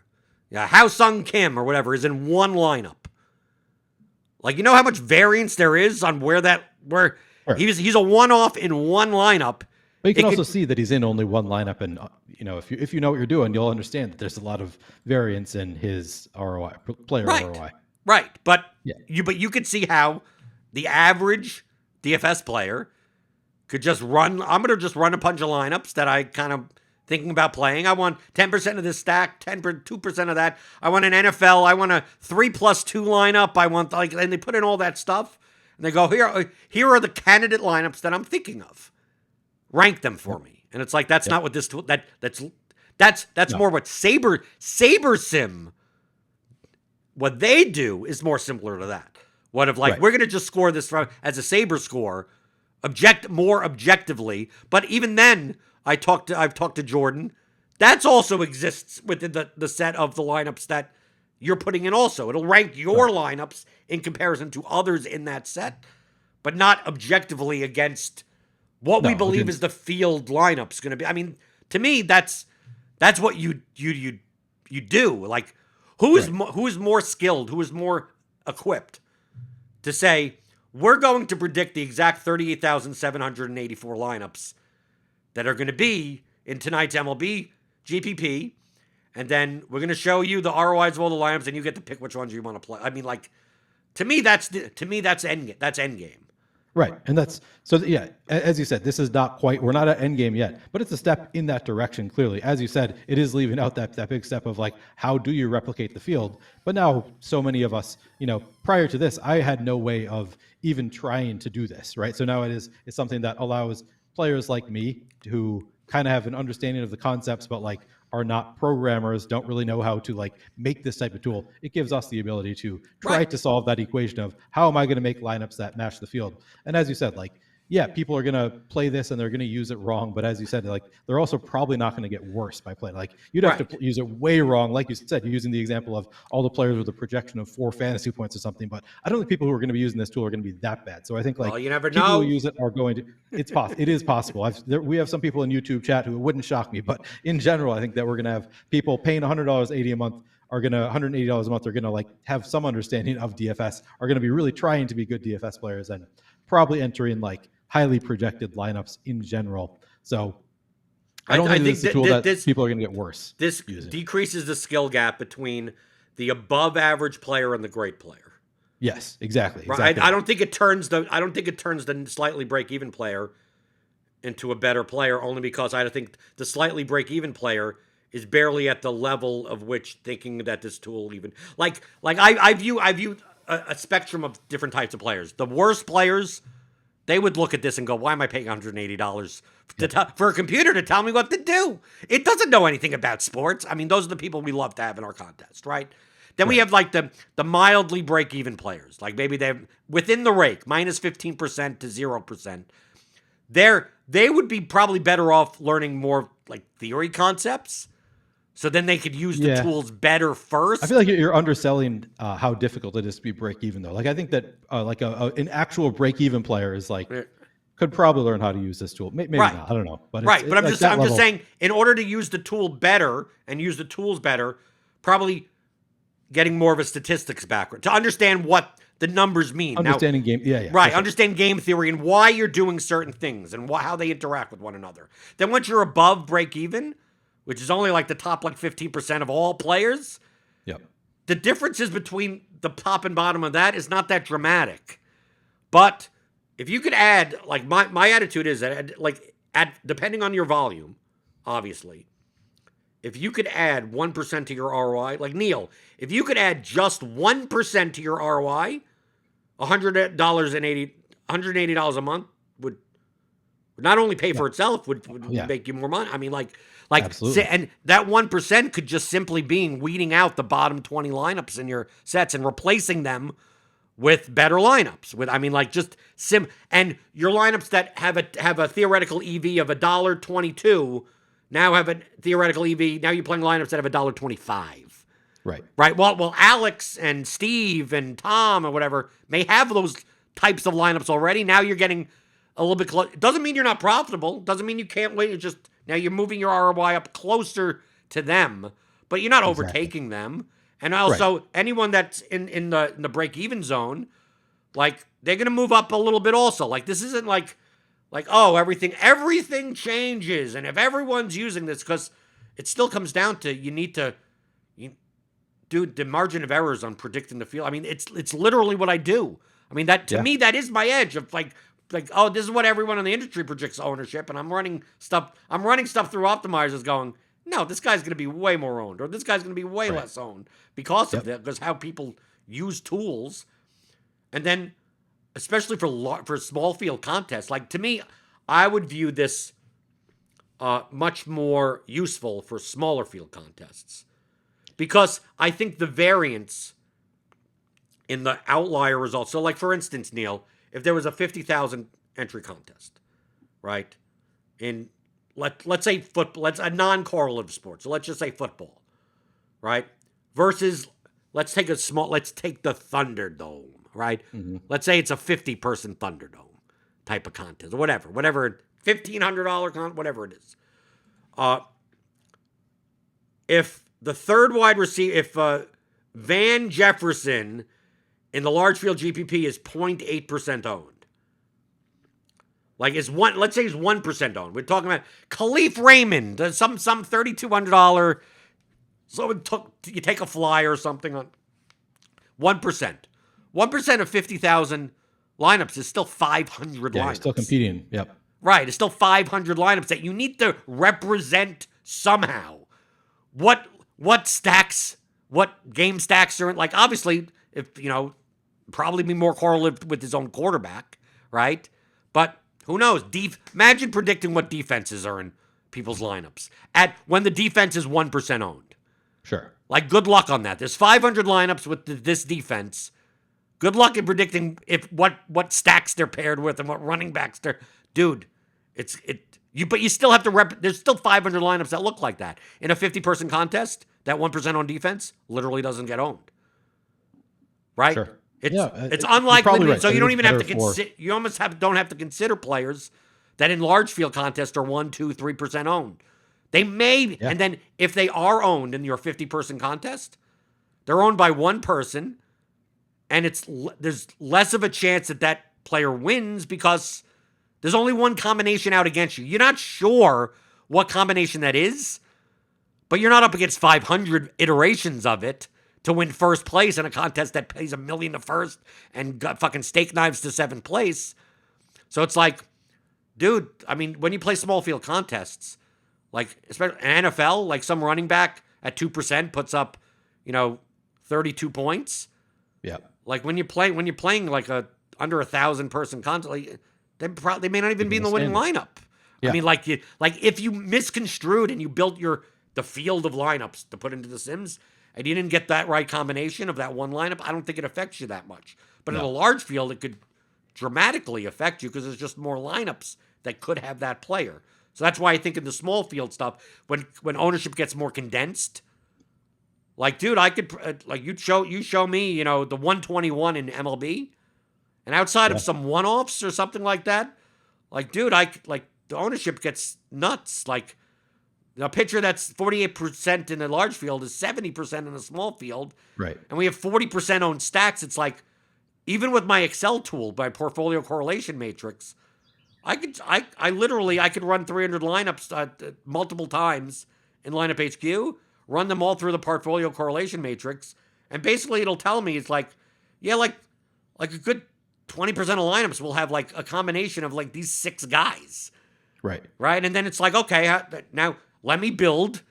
A: Hao Sung Kim or whatever is in one lineup. Like, you know how much variance there is on where
B: Sure.
A: he's a one-off in one lineup.
B: But you can also see that he's in only one lineup, and if you know what you're doing, you'll understand that there's a lot of variance in his ROI, player ROI.
A: Right. But
B: Yeah.
A: you could see how the average DFS player could just run. I'm going to just run a bunch of lineups that I kind of thinking about playing. I want 10% of this stack, 2% of that. I want an NFL. I want a 3+2 lineup. I want and they put in all that stuff, and they go here are the candidate lineups that I'm thinking of. Rank them for me, and it's like that's not what this tool. That's
B: No.
A: more what Saber Sim. What they do is more similar to that. What if
B: Right.
A: we're going to just score this as a Saber score, more objectively. But even then, I've talked to Jordan. That's also exists within the set of the lineups that you're putting in. Also, it'll rank your lineups in comparison to others in that set, but not objectively against what we believe is the field lineup's going to be. I mean, to me, that's what you do. Like, who is more skilled, who is more equipped to say we're going to predict the exact 38,784 lineups that are going to be in tonight's MLB GPP, and then we're going to show you the ROIs of all the lineups, and you get to pick which ones you want to play. I mean, like, to me, that's end game.
B: Right. And as you said, this is not quite, we're not at endgame yet, but it's a step in that direction, clearly. As you said, it is leaving out that big step of like, how do you replicate the field? But now so many of us, prior to this, I had no way of even trying to do this, right? So now it's something that allows players like me who kind of have an understanding of the concepts, but like are not programmers, don't really know how to like make this type of tool. It gives us the ability to try to solve that equation of how am I going to make lineups that match the field? And as you said, like, yeah, people are going to play this and they're going to use it wrong. But as you said, like, they're also probably not going to get worse by playing. Like, you'd have to use it way wrong. Like you said, using the example of all the players with a projection of 4 fantasy points or something. But I don't think people who are going to be using this tool are going to be that bad. So I think like
A: you never
B: people
A: know.
B: who use it are going to, it is possible. We have some people in YouTube chat who it wouldn't shock me. But in general, I think that we're going to have people paying $100.80 a month $180 a month are going to like have some understanding of DFS, are going to be really trying to be good DFS players and probably entering like highly projected lineups in general. So I don't think this is a tool that people are going to get worse.
A: This decreases the skill gap between the above average player and the great player.
B: Yes, exactly.
A: Right. I don't think it turns the slightly break even player into a better player, only because I think the slightly break even player is barely at the level of which thinking that this tool even I view a spectrum of different types of players. The worst players, they would look at this and go, why am I paying $180 for a computer to tell me what to do? It doesn't know anything about sports. I mean, those are the people we love to have in our contest, right? Then we have like the mildly break-even players. Like maybe they're within the rake, minus 15% to 0%. They would be probably better off learning more like theory concepts, So then they could use the tools better first.
B: I feel like you're underselling how difficult it is to be break even though. Like I think that like an actual break even player is like could probably learn how to use this tool. Maybe not. I don't know. But
A: but I'm just saying, in order to use the tool better and use the tools better, probably getting more of a statistics background to understand what the numbers mean.
B: Understanding game,
A: right. Understand game theory and why you're doing certain things and how they interact with one another. Then once you're above break even, which is only like the top 15% of all players, the differences between the top and bottom of that is not that dramatic. But if you could add, like my attitude is that depending on your volume, obviously, if you could add 1% to your ROI, like Neil, if you could add just 1% to your ROI, $180 a month would not only pay for itself, would make you more money. I mean, and that 1% could just simply be weeding out the bottom 20 lineups in your sets and replacing them with better lineups. And your lineups that have a theoretical EV of $1.22 now have a theoretical EV. Now you're playing lineups that have $1.25. Right. Well, Alex and Steve and Tom or whatever may have those types of lineups already. Now you're getting a little bit close. It doesn't mean you're not profitable. Doesn't mean you can't wait. It's just now you're moving your ROI up closer to them, but you're not overtaking them. And also anyone that's in the break-even zone, like they're going to move up a little bit also. Like this isn't like everything changes. And if everyone's using this, because it still comes down to dude, the margin of errors on predicting the field. I mean, it's literally what I do. I mean, that to me, that is my edge of like, oh, this is what everyone in the industry predicts ownership. And I'm running stuff through optimizers going, no, this guy's going to be way more owned, or this guy's going to be way less owned because of that, because how people use tools. And then, especially for small field contests, like to me, I would view this much more useful for smaller field contests, because I think the variance in the outlier results. So, like for instance, Neil, if there was a 50,000 entry contest, right, in let's say football, a non-correlative sport. So let's just say football, right? Versus let's take the Thunderdome, right? Mm-hmm. Let's say it's a 50-person Thunderdome type of contest, or whatever, $1,500 contest, whatever it is. If the third wide receiver, if Van Jefferson in the large field GPP is 0.8% owned. Like let's say he's 1% owned. We're talking about Khalif Raymond, some $3,200. So you take a flyer or something on 1%. 1% of 50,000 lineups is still 500 lineups.
B: You're still competing. Yep.
A: Right. It's still 500 lineups that you need to represent somehow. What stacks, what game stacks are in, like obviously, if probably be more correlative with his own quarterback, right? But who knows? Imagine predicting what defenses are in people's lineups when the defense is 1% owned.
B: Sure.
A: Like, good luck on that. There's 500 lineups with this defense. Good luck in predicting what stacks they're paired with and what running backs they're. Dude, but you still have to there's still 500 lineups that look like that. In a 50-person contest, that 1% on defense literally doesn't get owned. Right?
B: Sure.
A: It's unlikely,
B: right.
A: So you don't even have to consider. You almost don't have to consider players that in large field contests are 1%, 2%, 3% owned. They may, and then if they are owned in your 50-person contest, they're owned by one person, and there's less of a chance that player wins because there's only one combination out against you. You're not sure what combination that is, but you're not up against 500 iterations of it to win first place in a contest that pays $1 million to first and got fucking steak knives to seventh place. So it's like, dude, I mean, when you play small field contests, like especially an NFL, like some running back at 2% puts up, 32 points.
B: Yeah.
A: Like when you're playing like a under 1,000 person contest, they may not even be in the winning lineup. Yeah. I mean, like if you misconstrued and you built the field of lineups to put into the Sims, and you didn't get that right combination of that one lineup, I don't think it affects you that much. But in a large field, it could dramatically affect you because there's just more lineups that could have that player. So that's why I think in the small field stuff, when ownership gets more condensed, like, dude, I could like you show me, the 121 in MLB, and outside of some one-offs or something like that, like, dude, the ownership gets nuts. Like, a pitcher that's 48% in the large field is 70% in the small field.
B: Right.
A: And we have 40% owned stacks. It's like, even with my Excel tool, my portfolio correlation matrix, I could run 300 lineups multiple times in Lineup HQ, run them all through the portfolio correlation matrix, and basically it'll tell me, it's like, yeah, like a good 20% of lineups will have like a combination of like these 6 guys.
B: Right.
A: Right. And then it's like, okay, now let me build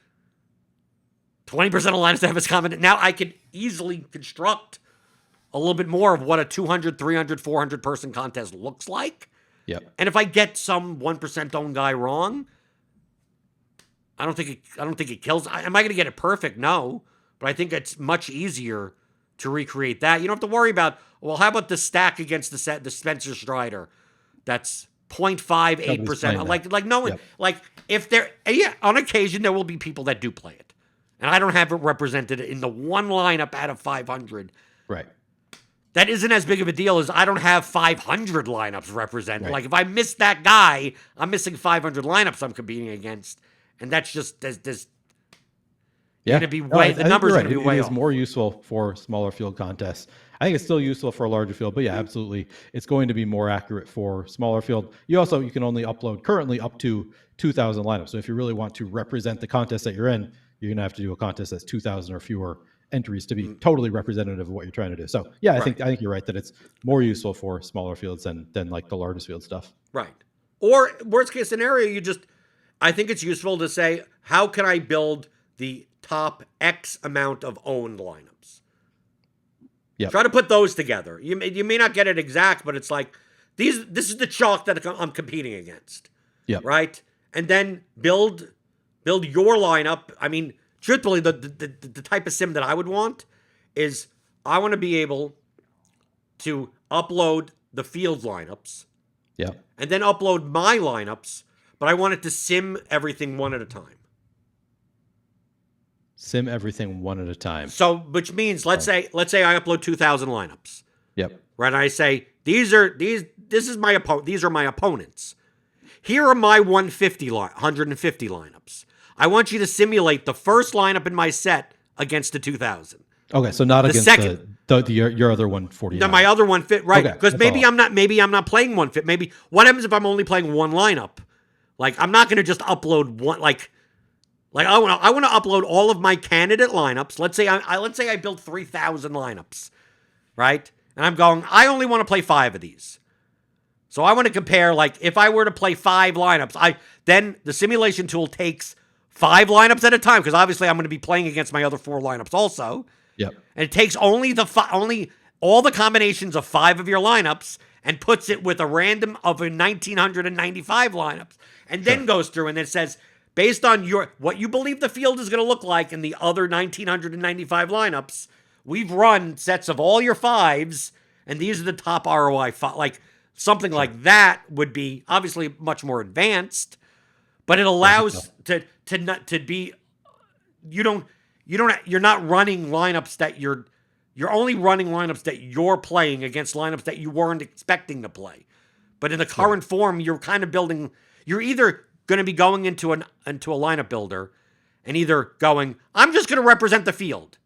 A: 20% of lineups that have this combination. Now I can easily construct a little bit more of what a 200, 300, 400 person contest looks like.
B: Yep.
A: And if I get some 1% owned guy wrong, I don't think it kills. Am I going to get it perfect? No. But I think it's much easier to recreate that. You don't have to worry about, well, how about the stack against the Spencer Strider? That's 0.58%. Like no one,
B: Yep.
A: like if on occasion there will be people that do play it. And I don't have it represented in the one lineup out of 500.
B: Right.
A: That isn't as big of a deal as I don't have 500 lineups represented.
B: Right.
A: Like if I miss that guy, I'm missing 500 lineups I'm competing against. And that's just, there's
B: Yeah.
A: going to be the numbers are going to be way
B: It is
A: off.
B: more useful for smaller field contests. I think it's still useful for a larger field, but yeah, absolutely. It's going to be more accurate for smaller field. You can only upload currently up to 2,000 lineups. So if you really want to represent the contest that you're in, you're going to have to do a contest that's 2,000 or fewer entries to be totally representative of what you're trying to do. So yeah, I think you're right that it's more useful for smaller fields than like the largest field stuff.
A: Right. Or worst case scenario, I think it's useful to say, how can I build the top X amount of owned lineups?
B: Yeah.
A: Try to put those together. You may not get it exact, but it's like, this is the chalk that I'm competing against.
B: Yeah.
A: Right? And then build your lineup. I mean, truthfully, the type of sim that I would want is I want to be able to upload the field lineups.
B: Yeah.
A: And then upload my lineups, but I want it to sim everything one at a time.
B: Sim everything one at a time.
A: So, which means, let's say I upload 2,000 lineups.
B: Yep.
A: Right? And I say, these are my opponents. Here are my 150 lineups. I want you to simulate the first lineup in my set against the 2,000.
B: Okay, so not against your other 149.
A: No, my other one fit, right? Because
B: maybe
A: I'm not playing one fit. Maybe what happens if I'm only playing one lineup? Like, I'm not going to just upload one. Like I want to upload all of my candidate lineups. Let's say I built 3,000 lineups, right? And I'm going, I only want to play 5 of these. So I want to compare, like, if I were to play 5 lineups, then the simulation tool takes 5 lineups at a time, because obviously I'm going to be playing against my other 4 lineups also.
B: Yep.
A: And it takes only all the combinations of 5 of your lineups and puts it with a random of a 1,995 lineups, and then goes through and it says, based on what you believe the field is going to look like in the other 1,995 lineups, we've run sets of all your 5s, and these are the top ROI. Like something like that would be obviously much more advanced, but it allows to be. You're not running lineups that you're only running lineups that you're playing against lineups that you weren't expecting to play. But in the current form, you're kind of building. You're either going to be going into a lineup builder and either going, I'm just going to represent the field.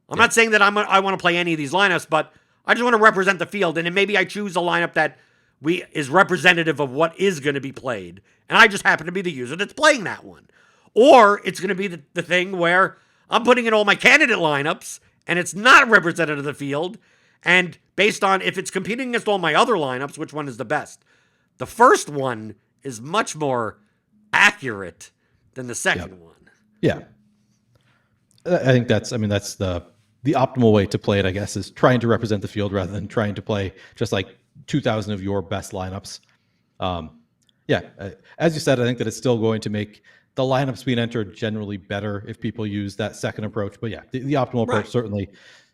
A: I'm not saying that I want to play any of these lineups, but I just want to represent the field. And then maybe I choose a lineup that is representative of what is going to be played. And I just happen to be the user that's playing that one. Or it's going to be the thing where I'm putting in all my candidate lineups and it's not representative of the field. And based on if it's competing against all my other lineups, which one is the best? The first one is much more accurate than the second one.
B: Yeah. I think that's the optimal way to play it, I guess, is trying to represent the field rather than trying to play just like 2,000 of your best lineups. As you said, I think that it's still going to make the lineups being entered generally better if people use that second approach. But yeah, the optimal approach certainly.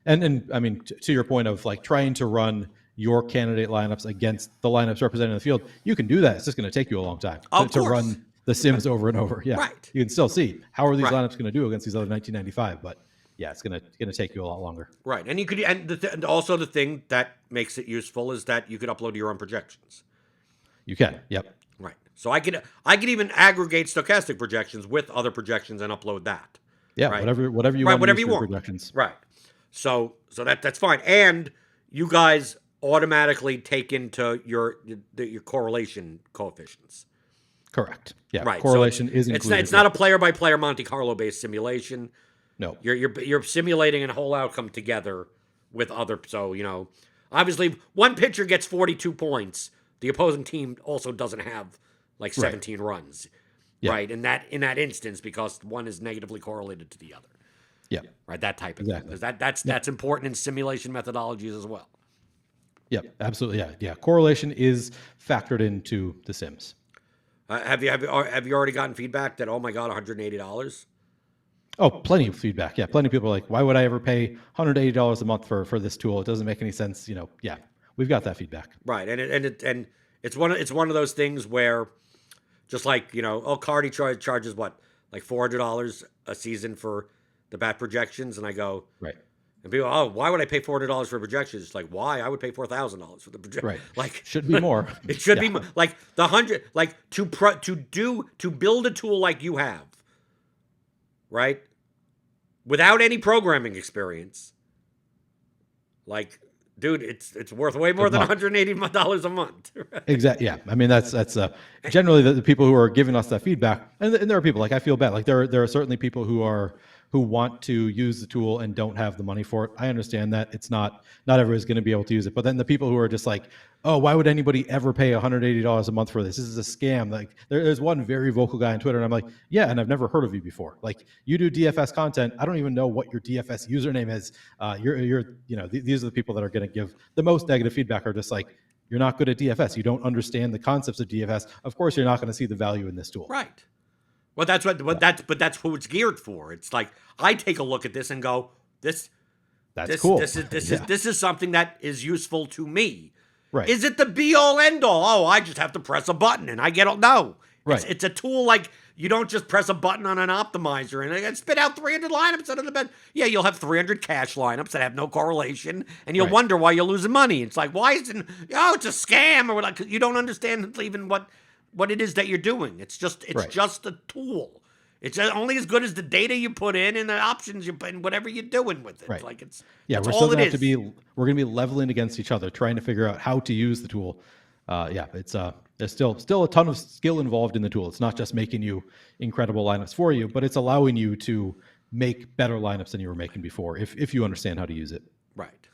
B: And I mean, to your point of like trying to run your candidate lineups against the lineups represented in the field, you can do that. It's just going to take you a long time to run the Sims over and over. Yeah,
A: Right.
B: you can still see how are these
A: Right.
B: lineups going to do against these other 1995, but yeah, it's gonna take you a lot longer.
A: Right, and you could, and also the thing that makes it useful is that you could upload your own projections.
B: You can. Yep.
A: Right. So I could even aggregate stochastic projections with other projections and upload that.
B: Yeah.
A: Right?
B: Whatever you
A: Right,
B: want.
A: whatever
B: to use
A: you
B: for
A: want.
B: projections.
A: Right. So that's fine, and you guys automatically take into your correlation coefficients.
B: Correct. Yeah.
A: Right.
B: Correlation
A: so
B: is included.
A: It's not a player by player Monte Carlo based simulation.
B: No.
A: You're simulating a whole outcome together with other. So obviously, one pitcher gets 42 points. The opposing team also doesn't have like 17 runs, right? In that instance, because one is negatively correlated to the other.
B: Yeah.
A: Right. That type of thing. Because that's important in simulation methodologies as well.
B: Yep. Absolutely. Yeah. Yeah. Correlation is factored into the Sims.
A: Have you already gotten feedback that, oh my God, $180?
B: Oh, plenty of feedback. Yeah, plenty of people are like, why would I ever pay $180 a month for this tool? It doesn't make any sense. Yeah, we've got that feedback.
A: Right, and it's one of those things where, just like Cardi charges what, like $400 a season for the bat projections, and I go,
B: right,
A: and people, oh, why would I pay $400 for projections? It's like, why? I would pay $4,000 for the projection.
B: right.
A: Like,
B: should be more.
A: It should be more. Like the 100, like to build a tool like you have, right? Without any programming experience, like, dude, it's worth way more than $180 a month. Right?
B: Exactly. Yeah. I mean, that's generally the people who are giving us that feedback, and there are people like I feel bad. Like there are certainly people who want to use the tool and don't have the money for it. I understand that it's not everyone's going to be able to use it. But then the people who are just like, oh, why would anybody ever pay $180 a month for this? This is a scam. Like there's one very vocal guy on Twitter, and I'm like, yeah, and I've never heard of you before. Like you do DFS content. I don't even know what your DFS username is. These are the people that are going to give the most negative feedback. Are just like, you're not good at DFS. You don't understand the concepts of DFS. Of course, you're not going to see the value in this tool.
A: Right. Well, that's who it's geared for. It's like I take a look at this and go, that's cool. This is something that is useful to me.
B: Right.
A: Is it the be all end all? Oh, I just have to press a button and I get all. No.
B: Right.
A: It's a tool. Like you don't just press a button on an optimizer and it spit out 300 lineups out of the bed. Yeah, you'll have 300 cash lineups that have no correlation, and you'll wonder why you're losing money. It's like, why isn't? Oh, it's a scam, or like you don't understand even what it is that you're doing. It's just a tool. It's only as good as the data you put in and the options you put in, whatever you're doing with it.
B: Right.
A: Like it's
B: we're still going to we're going to be leveling against each other, trying to figure out how to use the tool. It's there's still a ton of skill involved in the tool. It's not just making you incredible lineups for you, but it's allowing you to make better lineups than you were making before if you understand how to use it.
A: Right.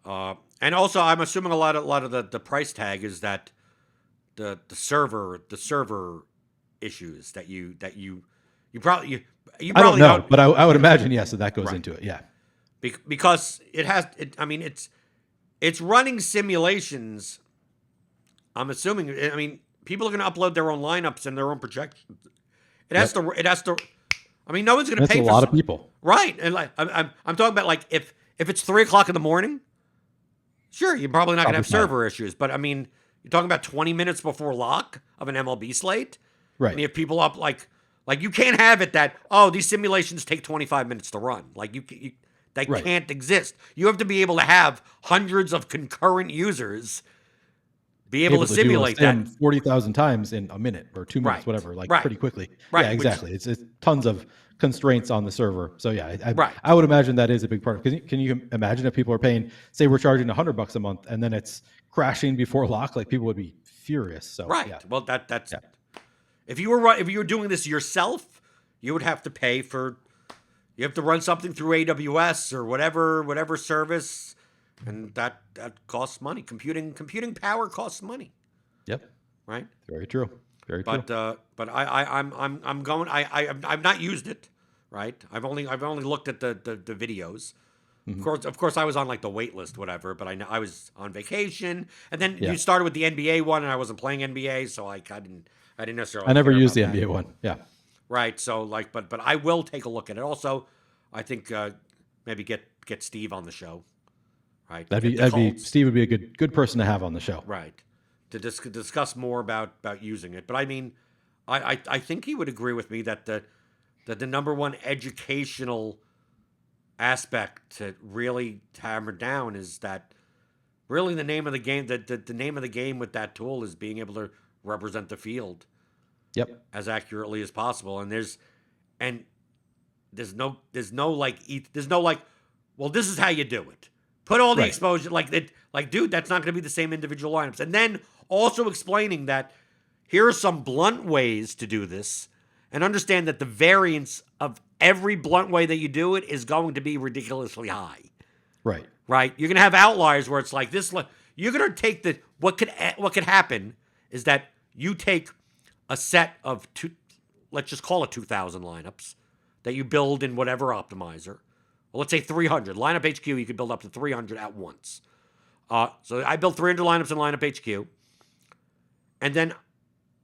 A: And also, I'm assuming a lot of the price tag is that the server issues that you probably
B: I don't know, but I would imagine yes that goes into it. Yeah,
A: because it's running simulations. I'm assuming. I mean, people are going to upload their own lineups and their own projections. It has to. I mean, no one's going to pay.
B: That's a lot of people,
A: right? And like I'm talking about like if it's 3:00 in the morning, sure, you're probably not going to have server issues. But I mean, you're talking about 20 minutes before lock of an MLB slate,
B: right?
A: And you have people up like you can't have it that these simulations take 25 minutes to run. Like they can't exist. You have to be able to have hundreds of concurrent users be able to simulate that
B: 40,000 times in a minute or 2 minutes, whatever, pretty quickly. Right. Yeah, exactly. It's tons of constraints on the server. So yeah, I would imagine that is a big part. Can you imagine if people are paying, say we're charging $100 a month and then it's crashing before lock? Like people would be furious. So
A: well, that's if you were doing this yourself, you would have to pay for. You have to run something through AWS or whatever service. And that costs money. Computing power costs money. Yep. Right.
B: Very true. Very true.
A: But I've not used it. Right. I've only looked at the videos. Mm-hmm. Of course, I was on like the wait list, whatever. But I was on vacation, and then you started with the NBA one, and I wasn't playing NBA, so I didn't necessarily.
B: I never used the NBA one. Yeah.
A: Right. So but I will take a look at it. Also, I think maybe get Steve on the show. Right.
B: Steve would be a good person to have on the show.
A: Right. To discuss more about using it. But I mean, I think he would agree with me that the number one educational aspect to really hammer down is that really the name of the game, the name of the game with that tool is being able to represent the field
B: Yep.
A: as accurately as possible. And and there's no like, well, this is how you do it. Put all the
B: Right.
A: exposure dude, that's not going to be the same individual lineups. And then also explaining that here are some blunt ways to do this, and understand that the variance of every blunt way that you do it is going to be ridiculously high.
B: Right.
A: Right? You're going to have outliers where it's like this. You're going to take what could happen is that you take a set of let's just call it 2,000 lineups that you build in whatever optimizer. Well, let's say 300. Lineup HQ, you could build up to 300 at once. So I built 300 lineups in Lineup HQ. And then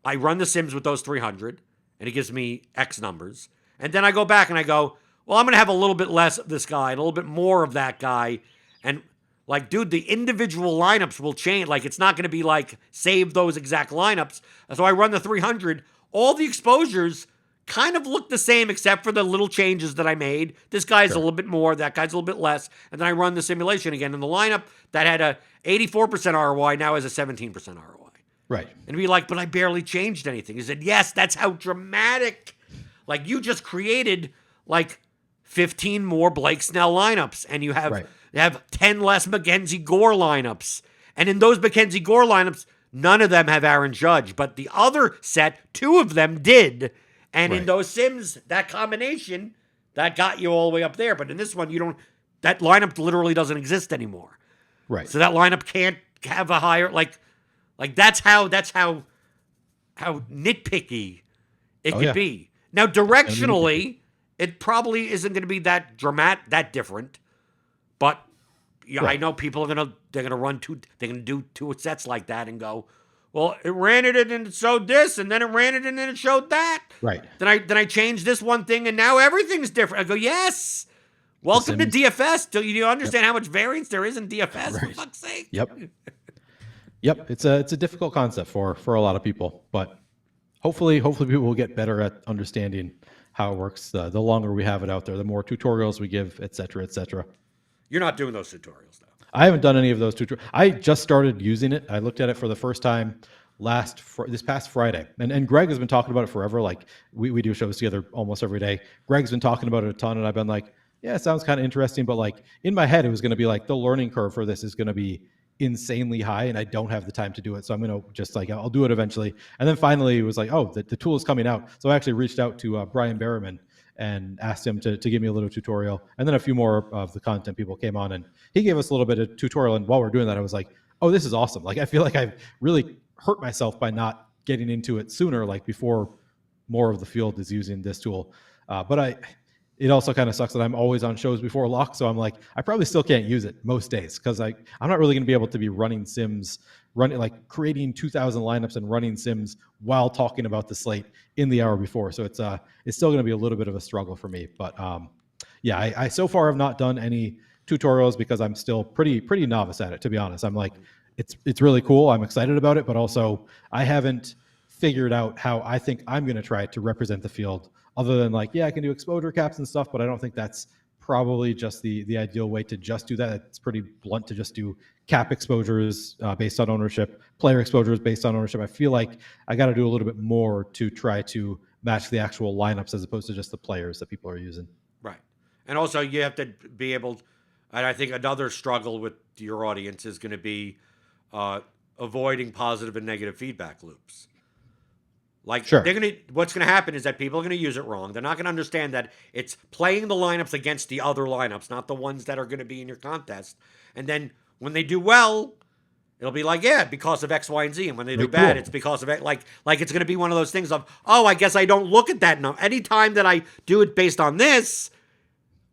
A: I run the sims with those 300, and it gives me X numbers. And then I go back and I go, well, I'm going to have a little bit less of this guy and a little bit more of that guy. And like, dude, the individual lineups will change. Like, it's not going to be like, save those exact lineups. So I run the 300. All the exposures kind of look the same except for the little changes that I made. This guy's a little bit more, that guy's a little bit less. And then I run the simulation again. And the lineup that had a 84% ROI now has a 17% ROI.
B: Right.
A: And be like, but I barely changed anything. He said, yes, that's how dramatic. Like, you just created like 15 more Blake Snell lineups, and you have 10 less Mackenzie Gore lineups. And in those Mackenzie Gore lineups, none of them have Aaron Judge, but the other set, 2 of them did. And in those sims, that combination, that got you all the way up there. But in this one, that lineup literally doesn't exist anymore.
B: Right.
A: So that lineup can't have a higher, like that's how nitpicky it could be. Now, directionally, it probably isn't going to be that different. But yeah, I know people are they're going to do 2 sets like that and go, well, it ran it and it showed this, and then it ran it and then it showed that.
B: Right.
A: Then I changed this one thing and now everything's different. I go, yes. Welcome to DFS. Do you understand how much variance there is in DFS? For fuck's sake.
B: Yep. Yep. It's a difficult concept for a lot of people, but hopefully people will get better at understanding how it works. The longer we have it out there, the more tutorials we give, et cetera, et cetera.
A: You're not doing those tutorials, though.
B: I haven't done any of those tutorials. I just started using it. I looked at it for the first time this past Friday. And Greg has been talking about it forever. Like, we do shows together almost every day. Greg's been talking about it a ton, and I've been like, yeah, it sounds kind of interesting. But like, in my head, it was going to be like, the learning curve for this is going to be insanely high, and I don't have the time to do it. So I'm going to just like, I'll do it eventually. And then finally it was like, oh, the tool is coming out. So I actually reached out to Brian Berriman and asked him to give me a little tutorial. And then a few more of the content people came on, and he gave us a little bit of tutorial. And while we're doing that, I was like, oh, this is awesome. Like, I feel like I've really hurt myself by not getting into it sooner, like before more of the field is using this tool. But it also kind of sucks that I'm always on shows before lock. So I'm like, I probably still can't use it most days because I'm not really going to be able to be running sims, creating 2,000 lineups and running sims while talking about the slate in the hour before. So it's still going to be a little bit of a struggle for me. But yeah, I so far have not done any tutorials because I'm still pretty novice at it, to be honest. I'm like, it's really cool. I'm excited about it, but also I haven't figured out how I think I'm going to try to represent the field, other than like, yeah, I can do exposure caps and stuff, but I don't think that's probably just the ideal way to just do that. It's pretty blunt to just do cap exposures based on ownership, player exposures based on ownership. I feel like I got to do a little bit more to try to match the actual lineups as opposed to just the players that people are using.
A: Right. And also you have to be able, and I think another struggle with your audience is going to be avoiding positive and negative feedback loops. Like,
B: sure.
A: What's going to happen is that people are going to use it wrong. They're not going to understand that it's playing the lineups against the other lineups, not the ones that are going to be in your contest. And then when they do well, it'll be like, yeah, because of X, Y, and Z. And when they do bad, it's because of it. Like it's going to be one of those things of, oh, I guess I don't look at that. No, anytime that I do it based on this,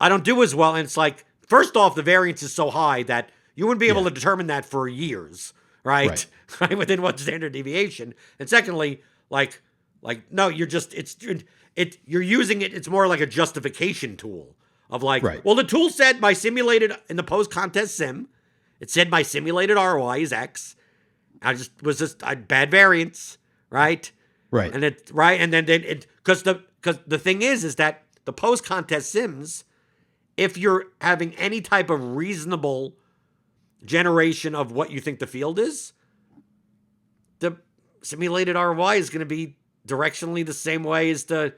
A: I don't do as well. And it's like, first off, the variance is so high that you wouldn't be able to determine that for years, right? Within one standard deviation. And secondly, like no, you're just you're using it. It's more like a justification tool of like, well, the tool said my simulated in the post contest sim, it said my simulated ROI is X. I bad variance, right?
B: Right.
A: And then it because the thing is that the post contest sims, if you're having any type of reasonable generation of what you think the field is, the simulated ROI is going to be directionally the same way as the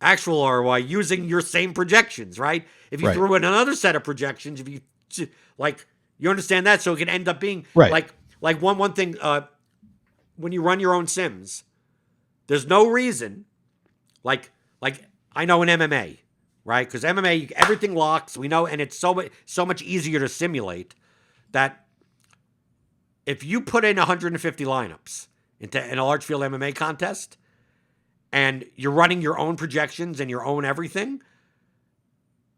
A: actual ROI using your same projections, right? If you threw in another set of projections, if you like, you understand that, so it can end up being like one thing. When you run your own sims, there's no reason, like I know in MMA, right? Because MMA, everything locks. We know, and it's so much easier to simulate that if you put in 150 lineups in a large field MMA contest, and you're running your own projections and your own everything,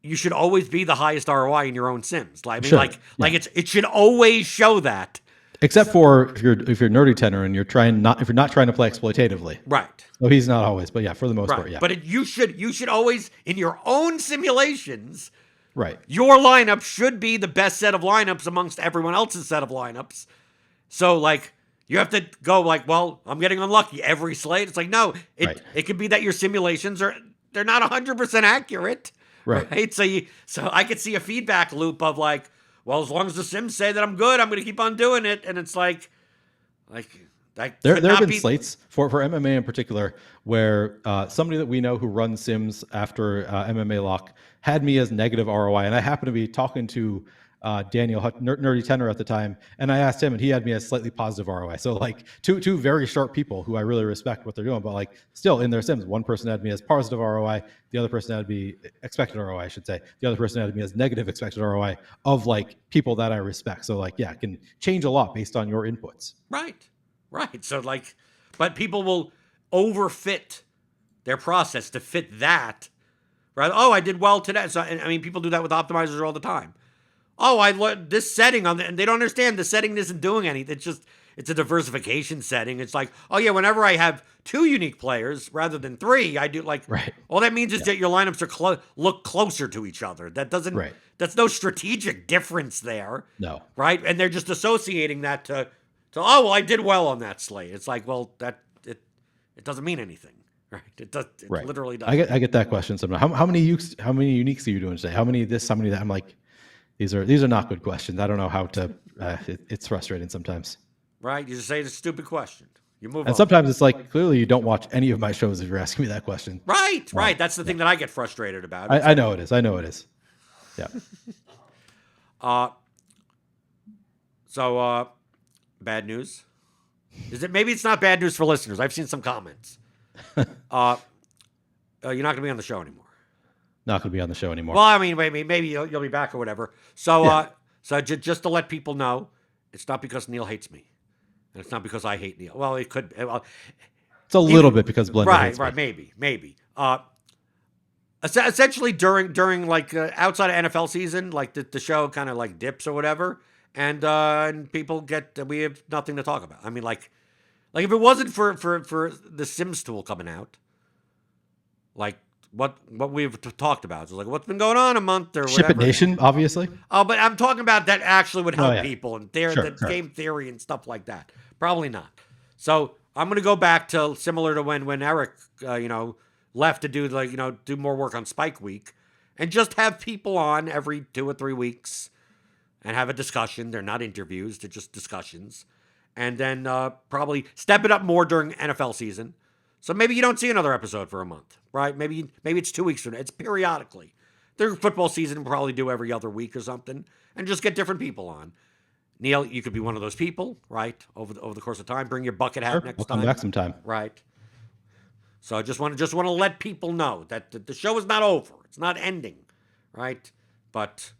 A: you should always be the highest ROI in your own sims. Like, I mean, it should always show that.
B: Except for if you're nerdy tenor and if you're not trying to play exploitatively.
A: Right.
B: So he's not always, but yeah, for the most part, yeah.
A: But you should always, in your own simulations,
B: right,
A: your lineup should be the best set of lineups amongst everyone else's set of lineups. So like, you have to go like, well, I'm getting unlucky every slate. It's like, no, it could be that your simulations they're not 100% accurate. Right. So I could see a feedback loop of like, well, as long as the sims say that I'm good, I'm going to keep on doing it. And it's like
B: there have been slates for MMA in particular where somebody that we know who runs sims after MMA lock had me as negative ROI. And I happened to be talking to Daniel, nerdy tenor at the time, and I asked him, and he had me as slightly positive ROI. So like two very sharp people who I really respect what they're doing, but like still in their sims, one person had me as positive ROI, the other person had me expected ROI, I should say. The other person had me as negative expected ROI of like people that I respect. So like, yeah, it can change a lot based on your inputs.
A: Right. So like, but people will overfit their process to fit that. Right? Oh, I did well today. So I mean, people do that with optimizers all the time. Oh, I learned this setting and they don't understand the setting isn't doing anything. It's a diversification setting. It's like, oh yeah, whenever I have 2 unique players rather than 3, I do like, all that means is that your lineups are look closer to each other. That doesn't, that's no strategic difference there.
B: No.
A: Right. And they're just associating that to, oh, well, I did well on that slate. It's like, well, it doesn't mean anything. Right. It literally doesn't.
B: I get that question sometimes. How many uniques are you doing today? How many this, how many that? I'm like, these are not good questions. I don't know how to. It's frustrating sometimes.
A: Right, you just say it's a stupid question. You move.
B: And sometimes it's like clearly you don't watch any of my shows if you're asking me that question.
A: Right. That's the thing that I get frustrated about.
B: I know it is. Yeah.
A: So bad news. Is it? Maybe it's not bad news for listeners. I've seen some comments. You're not going to be on the show anymore.
B: Not going to be on the show anymore.
A: Well, I mean, maybe you'll be back or whatever. So, just to let people know, it's not because Neil hates me, and it's not because I hate Neil. Well, it could.
B: It's a little bit because Blender hates me.
A: Right, maybe. Essentially, during like outside of NFL season, like the show kind of like dips or whatever, and people we have nothing to talk about. I mean, like if it wasn't for the Sims tool coming out, like. What we've talked about. So like, what's been going on a month or whatever.
B: Ship It Nation, obviously.
A: Oh, but I'm talking about that actually would help people and game theory and stuff like that. Probably not. So I'm going to go back to similar to when Eric, left to do more work on Spike Week and just have people on every 2 or 3 weeks and have a discussion. They're not interviews. They're just discussions. And then probably step it up more during NFL season. So maybe you don't see another episode for a month, right? Maybe it's 2 weeks from now. It's periodically. During football season, we'll probably do every other week or something, and just get different people on. Neil, you could be one of those people, right? Over the course of time, bring your bucket hat next time.
B: Come back sometime,
A: right? So I just want to let people know that the show is not over. It's not ending, right? But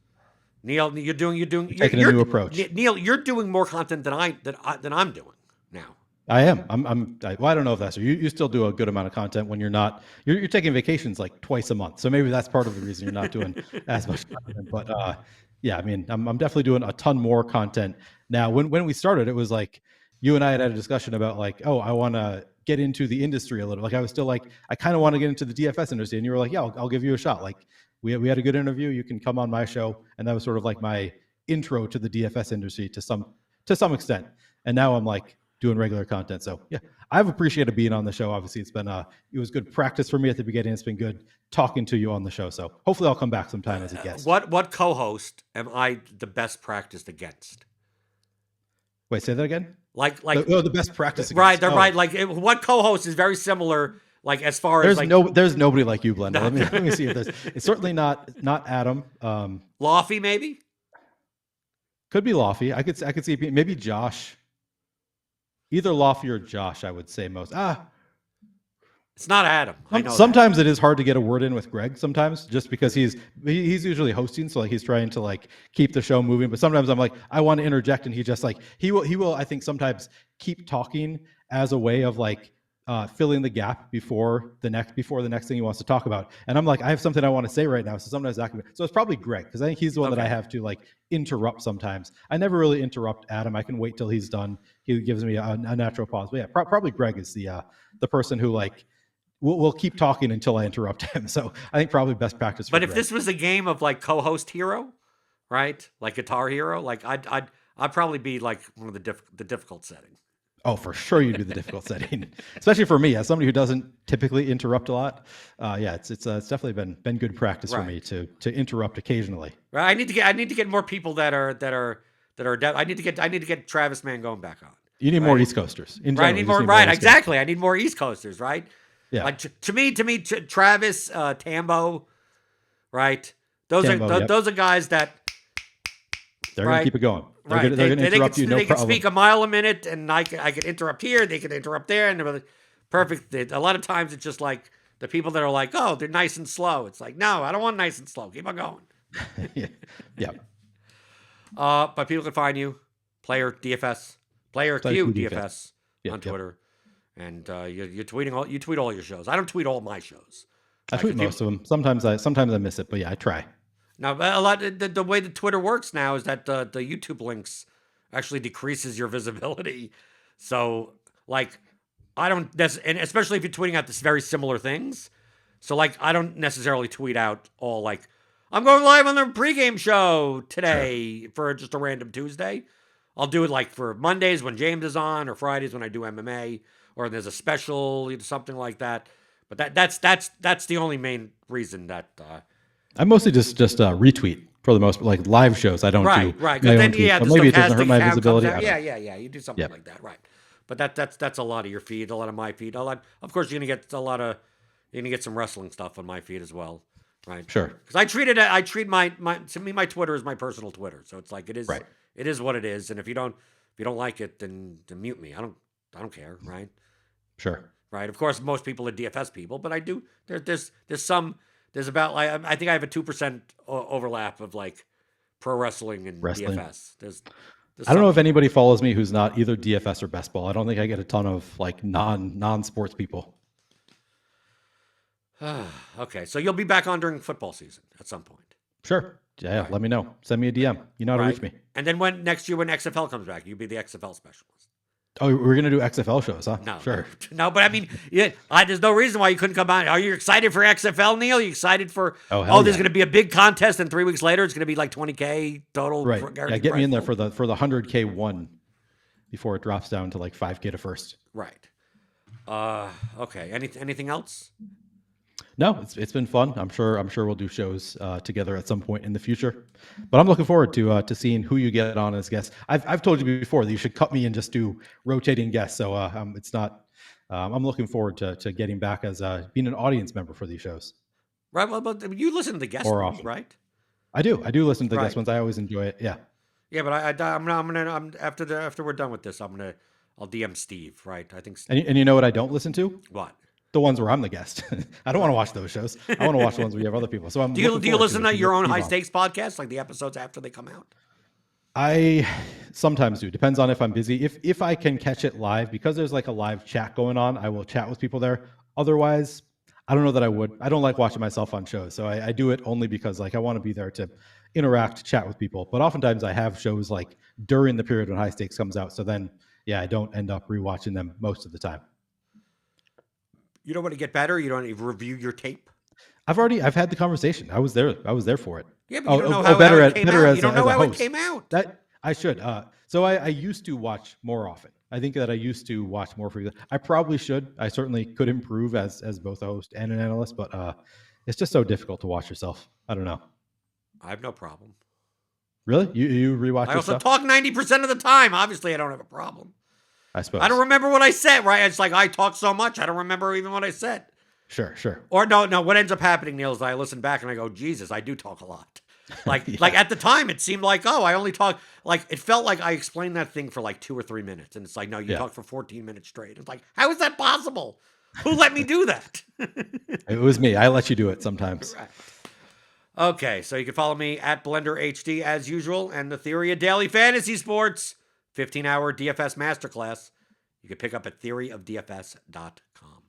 A: Neil, you're taking
B: a new approach.
A: Neil, you're doing more content than I'm doing now.
B: I am. I don't know if that's true. You still do a good amount of content when you're not. You're taking vacations like twice a month, so maybe that's part of the reason you're not doing as much content. But yeah, I mean, I'm definitely doing a ton more content now. When we started, it was like you and I had a discussion about like, oh, I want to get into the industry a little. Like I was still like, I kind of want to get into the DFS industry, and you were like, yeah, I'll give you a shot. Like we had a good interview. You can come on my show, and that was sort of like my intro to the DFS industry to some extent. And now I'm like, doing regular content. So yeah, I've appreciated being on the show. Obviously, it's been it was good practice for me at the beginning. It's been good talking to you on the show. So hopefully, I'll come back sometime as a guest.
A: What co-host am I the best practiced against?
B: Wait, say that again.
A: Like
B: the best practice.
A: Right,
B: against.
A: right. Like what co-host is very similar. Like as far
B: there's
A: as
B: there's nobody like you, Blender. Let me see if there's. It's certainly not Adam.
A: Lofty maybe.
B: Could be Lofty. I could see maybe Josh. Either Lofty or Josh, I would say most.
A: It's not Adam. I know
B: sometimes it is hard to get a word in with Greg. Sometimes just because he's usually hosting, so like he's trying to like keep the show moving. But sometimes I'm like I want to interject, and he just like he will I think sometimes keep talking as a way of like filling the gap before the next thing he wants to talk about. And I'm like I have something I want to say right now. So sometimes so it's probably Greg because I think he's the one that I have to like interrupt sometimes. I never really interrupt Adam. I can wait till he's done. He gives me a natural pause. But yeah, probably Greg is the person who like. We'll keep talking until I interrupt him. So I think probably best practice.
A: But if this was a game of like co-host hero, right? Like Guitar Hero, like I'd probably be like one of the difficult setting.
B: Oh, for sure you'd be the difficult setting, especially for me as somebody who doesn't typically interrupt a lot. Yeah, it's definitely been good practice for me to interrupt occasionally.
A: Right. I need to get more people that are. I need to get Travis Mangone back on.
B: You need more East Coasters.
A: Right. I need more. Right. Exactly. I need more East Coasters. Right.
B: Yeah.
A: Like to me, Travis, Tambo, right? Those are guys that
B: they're gonna keep it going.
A: They're
B: gonna interrupt you.
A: They can speak a mile a minute, and I can interrupt here. They can interrupt there, and they're perfect. A lot of times it's just like the people that are like, oh, they're nice and slow. It's like, no, I don't want nice and slow. Keep on going.
B: Yeah.
A: But people can find you, Player DFS, Player Q DFS on Twitter. And you're tweeting you tweet all your shows. I don't tweet all my shows.
B: I tweet most of them. Sometimes I miss it, but yeah, I try.
A: Now the way that Twitter works now is that the YouTube links actually decreases your visibility. So like I don't and especially if you're tweeting out this very similar things. So like I don't necessarily tweet out all like I'm going live on the pregame show today for just a random Tuesday. I'll do it like for Mondays when James is on, or Fridays when I do MMA. Or there's a special, something like that. But that's the only main reason that
B: I mostly just retweet for the most, like live shows. I don't do
A: right. Because then
B: maybe it doesn't hurt my visibility.
A: Yeah. You do something like that, right? But that's a lot of your feed, a lot of my feed, a lot. Of course, you're gonna get some wrestling stuff on my feed as well, right?
B: Sure.
A: Because I treat my to me my Twitter is my personal Twitter, so it's like it is
B: right.
A: It is what it is, and if you don't like it, then mute me. I don't care, right?
B: Sure.
A: Right. Of course, most people are DFS people, but I do. There's about like I think I have a 2% overlap of like pro wrestling and DFS. There's
B: I don't know if anybody follows me who's not either DFS or best ball. I don't think I get a ton of like non sports people.
A: Okay, so you'll be back on during football season at some point.
B: Sure. Yeah. Right. Let me know. Send me a DM. You know how to reach me.
A: And then when XFL comes back, you'll be the XFL specialist.
B: Oh, we're going to do XFL shows, huh?
A: No.
B: Sure.
A: No, but I mean, there's no reason why you couldn't come on. Are you excited for XFL, Neil? Are you excited for, there's going to be a big contest, and 3 weeks later, it's going to be like $20K total.
B: Right. Yeah, get me in there for the $100K one before it drops down to like $5K to first.
A: Right. Okay. Anything else?
B: No, it's been fun. I'm sure we'll do shows together at some point in the future. But I'm looking forward to seeing who you get on as guests. I've told you before that you should cut me and just do rotating guests. So it's not. I'm looking forward to getting back as being an audience member for these shows.
A: Right. Well, but you listen to the guest ones, right?
B: I do listen to the guest ones. I always enjoy it. Yeah.
A: Yeah, but I'm gonna after we're done with this, I'll DM Steve. Right. I think.
B: And you know what I don't listen to?
A: What?
B: The ones where I'm the guest. I don't want to watch those shows. I want to watch the ones where you have other people. So
A: do you listen to your own high stakes podcast, like the episodes after they come out?
B: I sometimes do. Depends on if I'm busy. If I can catch it live, because there's like a live chat going on, I will chat with people there. Otherwise, I don't know that I would. I don't like watching myself on shows. So I do it only because like I want to be there to interact, chat with people. But oftentimes I have shows like during the period when high stakes comes out. So then, yeah, I don't end up rewatching them most of the time.
A: You don't want to get better? You don't even review your tape?
B: I've had the conversation. I was there for it.
A: Yeah, but you don't know how it came out. You don't know how it came out.
B: That I should. So I used to watch more often. I think that I used to watch more frequently. I probably should. I certainly could improve as both a host and an analyst, but it's just so difficult to watch yourself. I don't know.
A: I have no problem.
B: Really? You rewatch
A: I
B: your
A: also
B: stuff?
A: talk 90% of the time. Obviously, I don't have a problem.
B: I suppose.
A: I don't remember what I said, right? It's like I talk so much, I don't remember even what I said.
B: Sure.
A: Or no, what ends up happening, Neil, is I listen back and I go, Jesus, I do talk a lot. Like,
B: Yeah.
A: like at the time, it seemed like, I only talk, like, it felt like I explained that thing for like 2 or 3 minutes. And it's like, no, you talk for 14 minutes straight. It's like, how is that possible? Who let me do that?
B: It was me. I let you do it sometimes.
A: Right. Okay, so you can follow me at Blender HD as usual, and the Theory of Daily Fantasy Sports 15-hour DFS Masterclass. You can pick up at theoryofdfs.com.